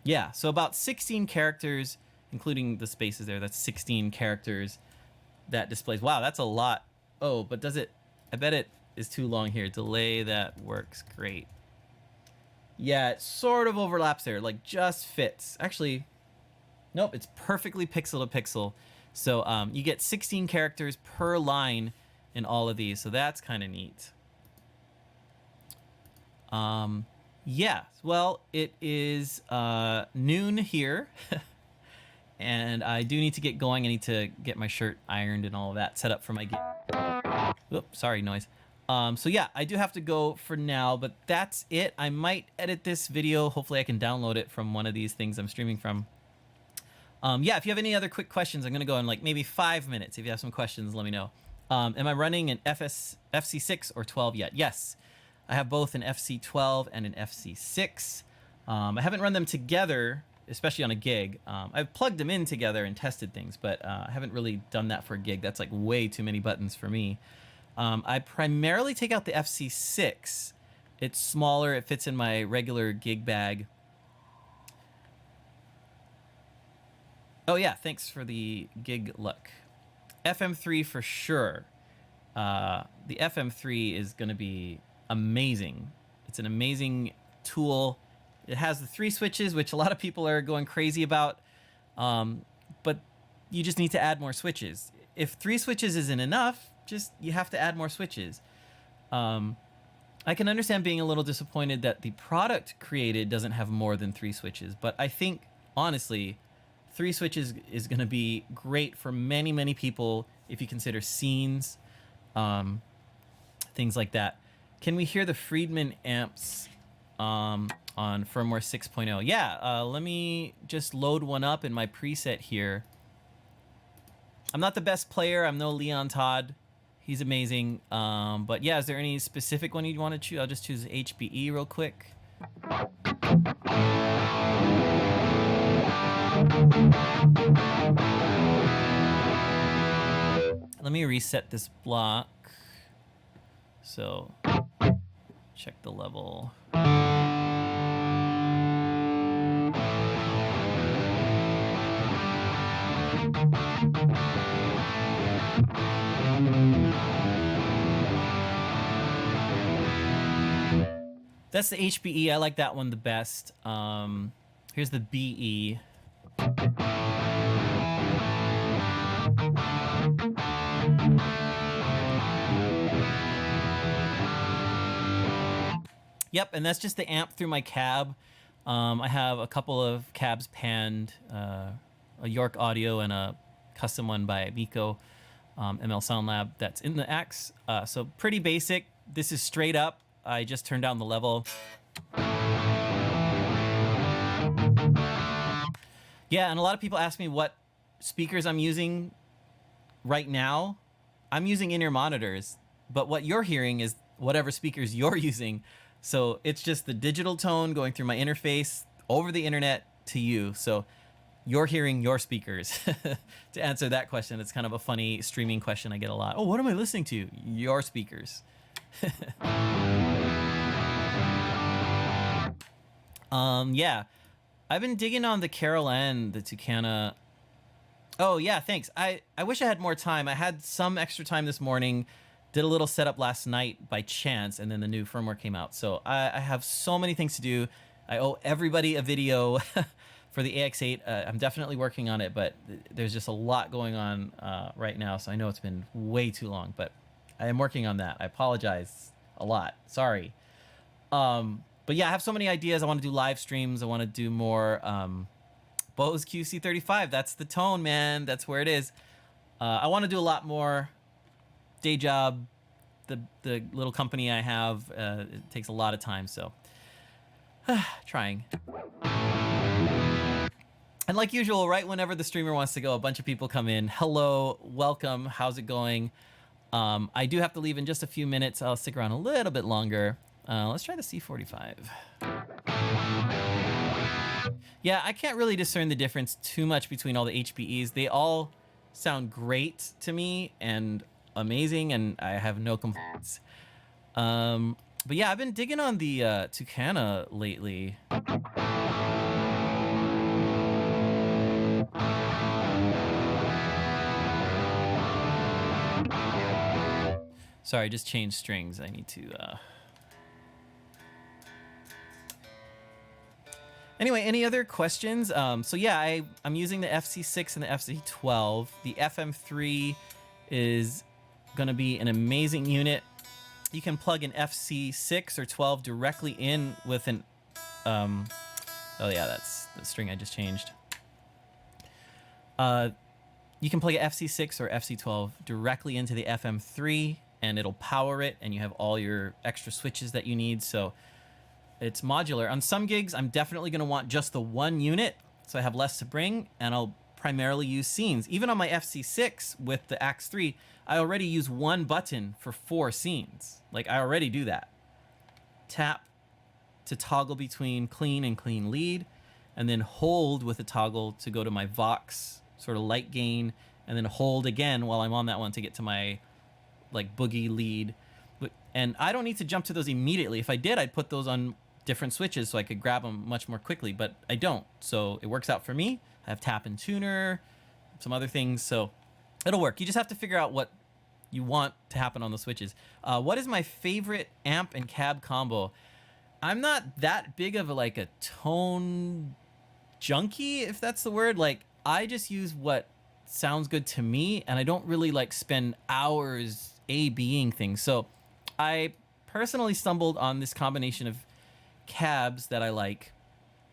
Speaker 1: Yeah, so about 16 characters, including the spaces there. That's 16 characters that displays. Wow, that's a lot. Oh, but does it? I bet it is too long here. Delay that works. Great. Yeah, it sort of overlaps there, like just fits. Actually, nope, it's perfectly pixel to pixel. So you get 16 characters per line in all of these. So that's kind of neat. Yeah, well, it is noon here. And I do need to get going. I need to get my shirt ironed and all of that set up for my gig. Oops, sorry, noise. So yeah, I do have to go for now, but that's it. I might edit this video. Hopefully I can download it from one of these things I'm streaming from. Yeah, if you have any other quick questions, I'm going to go in like maybe 5 minutes. If you have some questions, let me know. Am I running an FC6 or 12 yet? Yes, I have both an FC12 and an FC6. I haven't run them together, especially on a gig. I've plugged them in together and tested things, but I haven't really done that for a gig. That's like way too many buttons for me. I primarily take out the FC6. It's smaller. It fits in my regular gig bag. Oh yeah, thanks for the gig luck. FM3 for sure. The FM3 is going to be amazing. It's an amazing tool. It has the 3 switches, which a lot of people are going crazy about. But you just need to add more switches. If 3 switches isn't enough, you have to add more switches. I can understand being a little disappointed that the product created doesn't have more than 3 switches, but I think honestly 3 switches is going to be great for many, many people if you consider scenes, things like that. Can we hear the Friedman amps on firmware 6.0? Yeah, let me just load one up in my preset here. I'm not the best player. I'm no Leon Todd. He's amazing. But yeah, is there any specific one you'd want to choose? I'll just choose HBE real quick. Let me reset this block. So check the level. That's the HBE. I like that one the best. Here's the BE. Yep, and that's just the amp through my cab. I have a couple of cabs panned, a York Audio and a custom one by Miko, ML Sound Lab, that's in the Axe. So pretty basic. This is straight up. I just turned down the level. Yeah, and a lot of people ask me what speakers I'm using right now. I'm using in-ear monitors, but what you're hearing is whatever speakers you're using. So it's just the digital tone going through my interface over the internet to you. So you're hearing your speakers. To answer that question, it's kind of a funny streaming question I get a lot. Oh, what am I listening to? Your speakers. Yeah, I've been digging on the Carol N, the Tucana. Oh yeah, thanks. I wish I had more time. I had some extra time this morning, did a little setup last night by chance, and then the new firmware came out. So I have so many things to do. I owe everybody a video for the AX8. I'm definitely working on it, but there's just a lot going on right now. So I know it's been way too long, but I am working on that. I apologize a lot. Sorry. But yeah, I have so many ideas. I want to do live streams. I want to do more Bose QC35. That's the tone, man. That's where it is. I want to do a lot more. Day job, the little company I have. It takes a lot of time, so trying. And like usual, right whenever the streamer wants to go, a bunch of people come in. Hello, welcome, how's it going? I do have to leave in just a few minutes. I'll stick around a little bit longer. Let's try the C45. Yeah, I can't really discern the difference too much between all the HPEs. They all sound great to me and amazing, and I have no complaints. But yeah, I've been digging on the Tucana lately. Sorry, I just changed strings. I need to... Anyway, any other questions? So yeah, I'm using the FC6 and the FC12. The FM3 is going to be an amazing unit. You can plug an FC6 or 12 directly in with an... oh yeah, that's the string I just changed. You can plug an FC6 or FC12 directly into the FM3, and it'll power it, and you have all your extra switches that you need. So it's modular. On some gigs, I'm definitely going to want just the one unit, so I have less to bring, and I'll primarily use scenes. Even on my FC6 with the Axe 3, I already use one button for 4 scenes. Like, I already do that. Tap to toggle between clean and clean lead, and then hold with a toggle to go to my Vox sort of light gain, and then hold again while I'm on that one to get to my like boogie lead. And I don't need to jump to those immediately. If I did, I'd put those on different switches so I could grab them much more quickly, but I don't. So it works out for me. I have tap and tuner, some other things, so it'll work. You just have to figure out what you want to happen on the switches. What is my favorite amp and cab combo? I'm not that big of a tone junkie, if that's the word. Like, I just use what sounds good to me, and I don't really spend hours A-Bing things. So I personally stumbled on this combination of cabs that I like.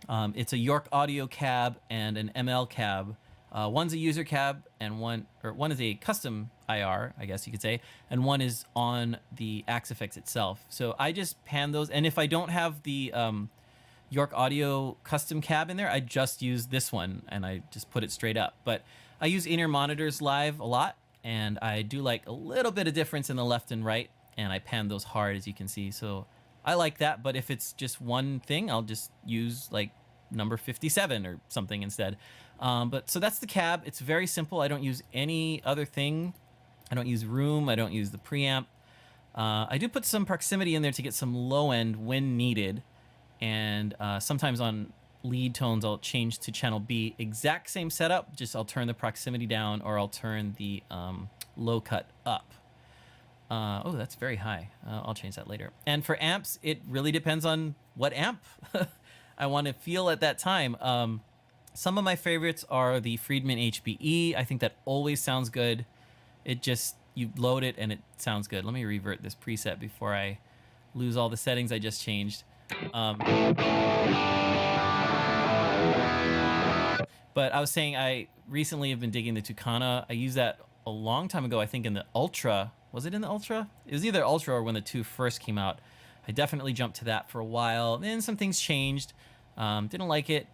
Speaker 1: It's a York Audio cab and an ML cab. One's a user cab, and one is a custom IR, I guess you could say, and one is on the Axe-Fx itself. So I just pan those, and if I don't have the York Audio custom cab in there, I just use this one, and I just put it straight up. But I use in-ear monitors live a lot, and I do like a little bit of difference in the left and right, and I pan those hard, as you can see. So I like that, but if it's just one thing, I'll just use number 57 or something instead. But so that's the cab. It's very simple. I don't use any other thing. I don't use room. I don't use the preamp. I do put some proximity in there to get some low end when needed. And sometimes on lead tones, I'll change to channel B. Exact same setup, just I'll turn the proximity down, or I'll turn the low cut up. Oh, that's very high. I'll change that later. And for amps, it really depends on what amp I want to feel at that time. Some of my favorites are the Friedman HBE. I think that always sounds good. It just, you load it and it sounds good. Let me revert this preset before I lose all the settings I just changed. But I was saying I recently have been digging the Tucana. I used that a long time ago, I think in the Ultra. Was it in the Ultra? It was either Ultra or when the 2 first came out. I definitely jumped to that for a while. Then some things changed. Didn't like it.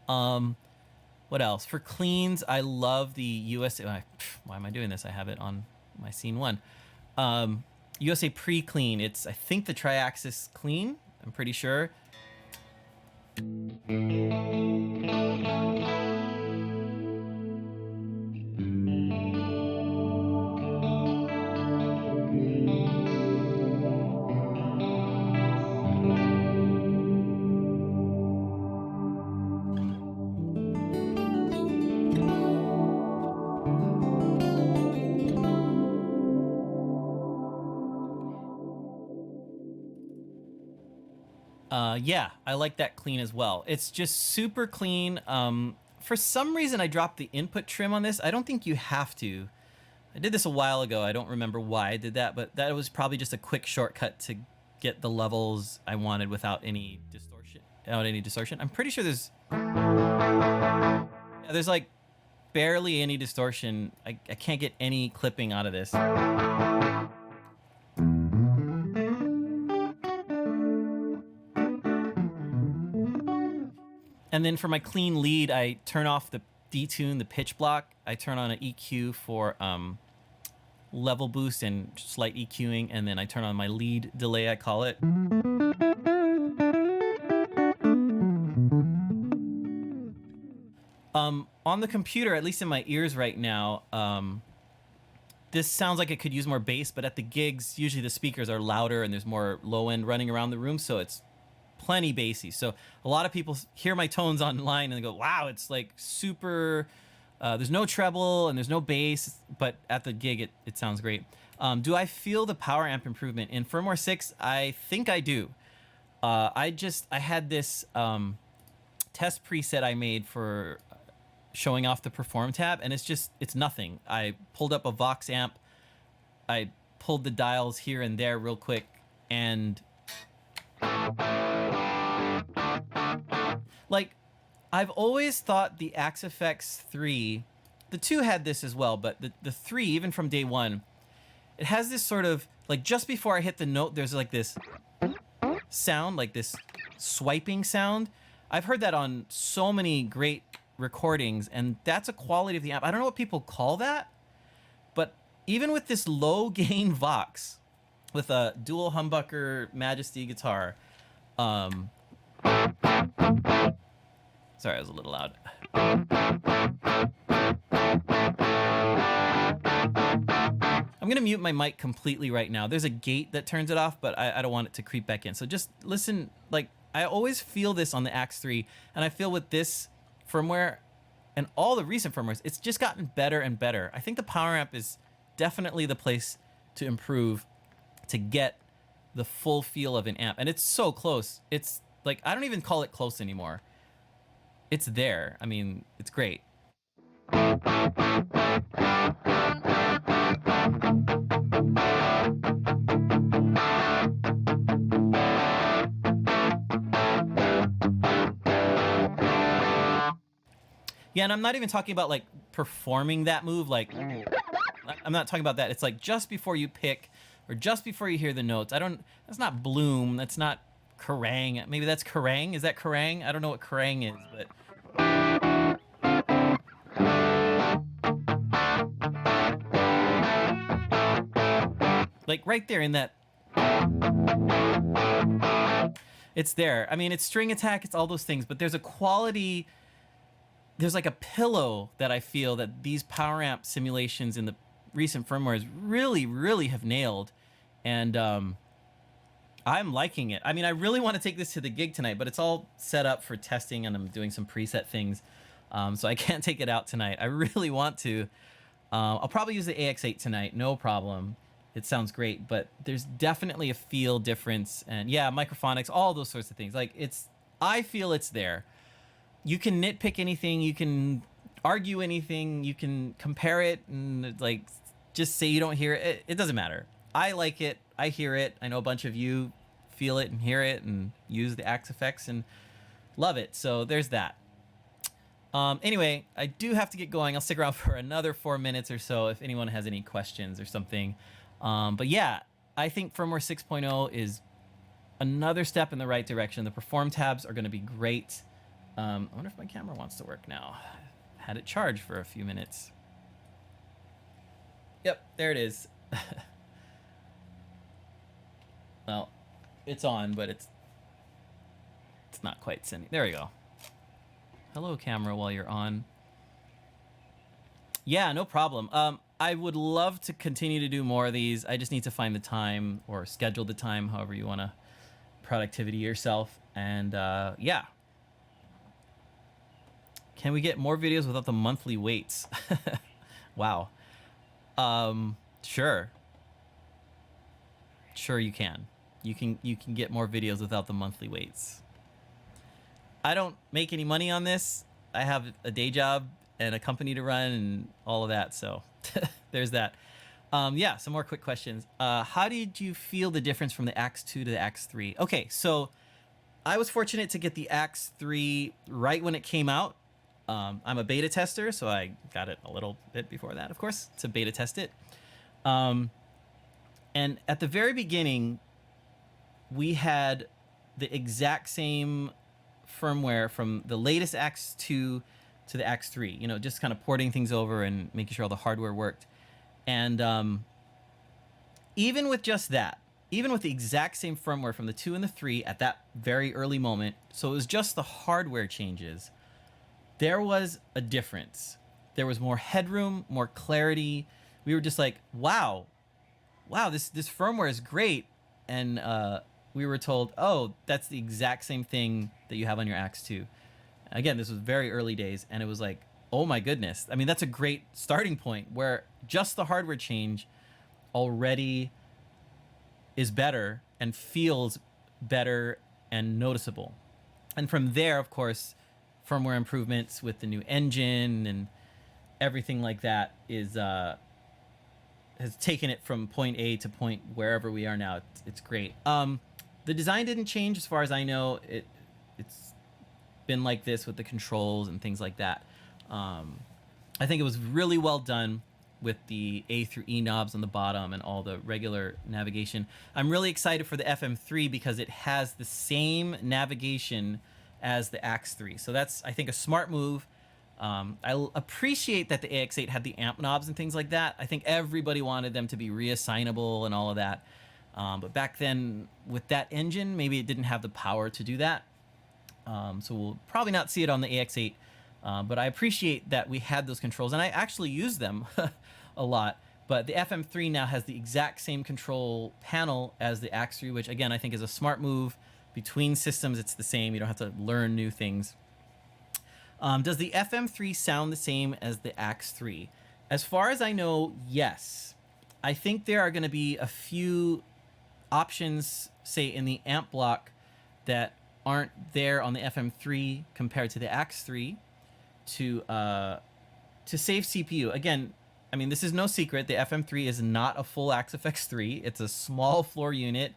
Speaker 1: What else? For cleans, I love the USA... Why am I doing this? I have it on my scene 1. USA Pre-Clean. It's, I think, the Triaxis Clean. I'm pretty sure. Yeah, I like that clean as well. It's just super clean. For some reason, I dropped the input trim on this. I don't think you have to. I did this a while ago. I don't remember why I did that, but that was probably just a quick shortcut to get the levels I wanted without any distortion. I'm pretty sure there's like barely any distortion. I can't get any clipping out of this. And then for my clean lead, I turn off the detune, the pitch block. I turn on an EQ for level boost and slight EQing, and then I turn on my lead delay, I call it. On the computer, at least in my ears right now, this sounds like it could use more bass, but at the gigs, usually the speakers are louder and there's more low end running around the room, so it's plenty bassy. So a lot of people hear my tones online and they go, wow, it's like super, there's no treble and there's no bass, but at the gig, it sounds great. Do I feel the power amp improvement? In firmware 6, I think I do. I had this test preset I made for showing off the perform tab, and it's nothing. I pulled up a Vox amp, I pulled the dials here and there real quick, and like, I've always thought the Axe-Fx 3, the 2 had this as well, but the 3, even from day one, it has this sort of, like, just before I hit the note, there's like this sound, like this swiping sound. I've heard that on so many great recordings, and that's a quality of the amp. I don't know what people call that, but even with this low gain Vox with a dual humbucker Majesty guitar, sorry, I was a little loud. I'm gonna mute my mic completely right now. There's a gate that turns it off, but I don't want it to creep back in. So just listen. Like, I always feel this on the Axe 3, and I feel with this firmware and all the recent firmwares, it's just gotten better and better. I think the power amp is definitely the place to improve to get the full feel of an amp. And it's so close. It's like, I don't even call it close anymore. It's there. I mean, it's great. Yeah, and I'm not even talking about like performing that move. Like, I'm not talking about that. It's like just before you pick or just before you hear the notes. That's not bloom. That's not Kerrang. Maybe that's Kerrang. Is that Kerrang? I don't know what Kerrang is, but. Like right there in that. It's there. I mean, it's string attack. It's all those things, but there's a quality. There's like a pillow that I feel that these power amp simulations in the recent firmwares really, really have nailed. And I'm liking it. I mean, I really want to take this to the gig tonight, but it's all set up for testing and I'm doing some preset things. So I can't take it out tonight. I really want to. I'll probably use the AX8 tonight, no problem. It sounds great, but there's definitely a feel difference. And yeah, microphonics, all those sorts of things. Like, I feel it's there. You can nitpick anything, you can argue anything, you can compare it and like just say you don't hear it. It doesn't matter. I like it, I hear it. I know a bunch of you feel it and hear it and use the Axe-Fx and love it. So there's that. Anyway, I do have to get going. I'll stick around for another 4 minutes or so if anyone has any questions or something. But yeah, I think firmware 6.0 is another step in the right direction. The perform tabs are going to be great. I wonder if my camera wants to work now. Had it charged for a few minutes. Yep, there it is. Well, it's on, but it's not quite sending. There we go. Hello, camera, while you're on. Yeah, no problem. I would love to continue to do more of these. I just need to find the time or schedule the time, however you want to productivity yourself. And yeah. Can we get more videos without the monthly waits? Wow. Sure. Sure you can. You can get more videos without the monthly waits. I don't make any money on this. I have a day job and a company to run and all of that, so there's that. Yeah, some more quick questions. How did you feel the difference from the Axe 2 to the Axe 3? Okay, so I was fortunate to get the Axe 3 right when it came out. I'm a beta tester, so I got it a little bit before that, of course, to beta test it. And at the very beginning, we had the exact same firmware from the latest Axe 2 to the Axe 3. You know, just kind of porting things over and making sure all the hardware worked. And even with just that, even with the exact same firmware from the 2 and the 3 at that very early moment, so it was just the hardware changes, there was a difference. There was more headroom, more clarity. We were just like, wow, this firmware is great. And we were told, oh, that's the exact same thing that you have on your Axe 2. Again, this was very early days, and it was like, oh my goodness. I mean, that's a great starting point where just the hardware change already is better and feels better and noticeable. And from there, of course, firmware improvements with the new engine and everything like that is has taken it from point A to point wherever we are now. It's great. The design didn't change as far as I know. It's been like this with the controls and things like that. I think it was really well done with the A through E knobs on the bottom and all the regular navigation. I'm really excited for the FM3 because it has the same navigation as the Axe 3. So that's, I think, a smart move. I appreciate that the AX8 had the amp knobs and things like that. I think everybody wanted them to be reassignable and all of that. But back then, with that engine, maybe it didn't have the power to do that. So we'll probably not see it on the AX8. But I appreciate that we had those controls, and I actually use them a lot. But the FM3 now has the exact same control panel as the Axe 3, which, again, I think is a smart move. Between systems, it's the same. You don't have to learn new things. Does the FM3 sound the same as the Axe 3? As far as I know, yes. I think there are going to be a few options, say, in the amp block that aren't there on the FM3 compared to the Axe 3 to save CPU. Again, I mean, this is no secret. The FM3 is not a full Axe-FX 3. It's a small floor unit.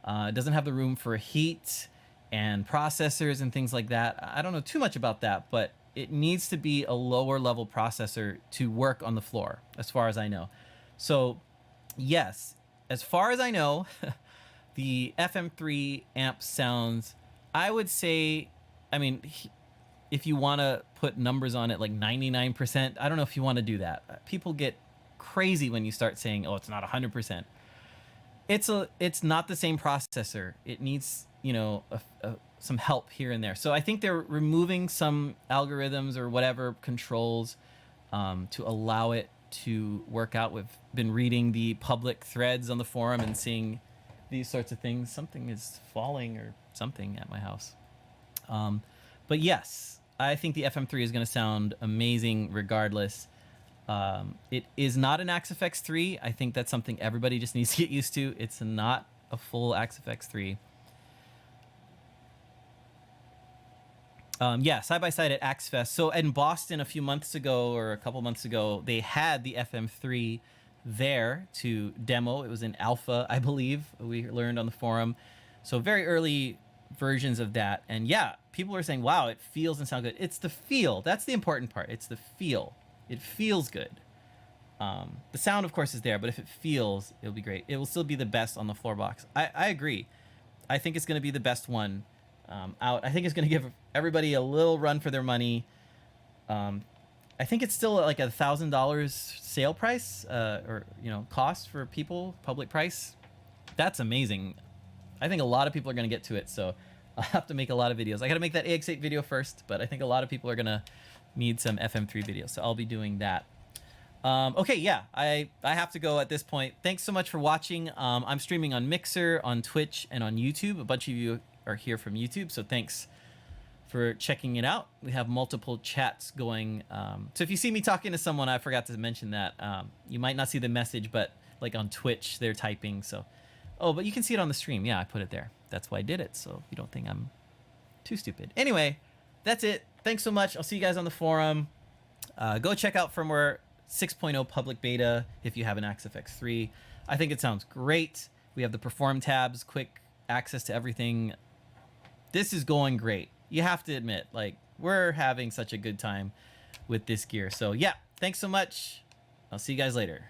Speaker 1: It doesn't have the room for heat and processors and things like that. I don't know too much about that, but it needs to be a lower level processor to work on the floor, as far as I know. So, yes, as far as I know, the FM3 amp sounds, I would say, I mean, if you want to put numbers on it, like 99%, I don't know if you want to do that. People get crazy when you start saying, oh, it's not 100%. It's not the same processor. It needs, you know, some help here and there. So I think they're removing some algorithms or whatever controls to allow it to work out. We've been reading the public threads on the forum and seeing these sorts of things. Something is falling or something at my house. But yes, I think the FM3 is going to sound amazing regardless. It is not an Axe-FX 3. I think that's something everybody just needs to get used to. It's not a full Axe-FX 3. Yeah, side-by-side at Axe Fest. So in Boston a few months ago or a couple months ago, they had the FM3 there to demo. It was in alpha, I believe, we learned on the forum. So very early versions of that. And yeah, people were saying, wow, it feels and sounds good. It's the feel. That's the important part. It's the feel. It feels good. The sound, of course, is there, but if it feels, it'll be great. It will still be the best on the floor box. I agree. I think it's going to be the best one out. I think it's going to give everybody a little run for their money. I think it's still like $1,000 sale price or, you know, cost for people, public price. That's amazing. I think a lot of people are going to get to it, so I'll have to make a lot of videos. I got to make that AX8 video first, but I think a lot of people are going to need some FM3 videos, so I'll be doing that. Okay, yeah, I have to go at this point. Thanks so much for watching. I'm streaming on Mixer, on Twitch, and on YouTube. A bunch of you are here from YouTube, so thanks for checking it out. We have multiple chats going. So if you see me talking to someone, I forgot to mention that. You might not see the message, but like on Twitch, they're typing. So, oh, but you can see it on the stream. Yeah, I put it there. That's why I did it, so you don't think I'm too stupid. Anyway, that's it. Thanks so much. I'll see you guys on the forum. Go check out firmware 6.0 public beta if you have an Axe-FX 3. I think it sounds great. We have the perform tabs, quick access to everything. This is going great. You have to admit, like, we're having such a good time with this gear. So yeah, thanks so much. I'll see you guys later.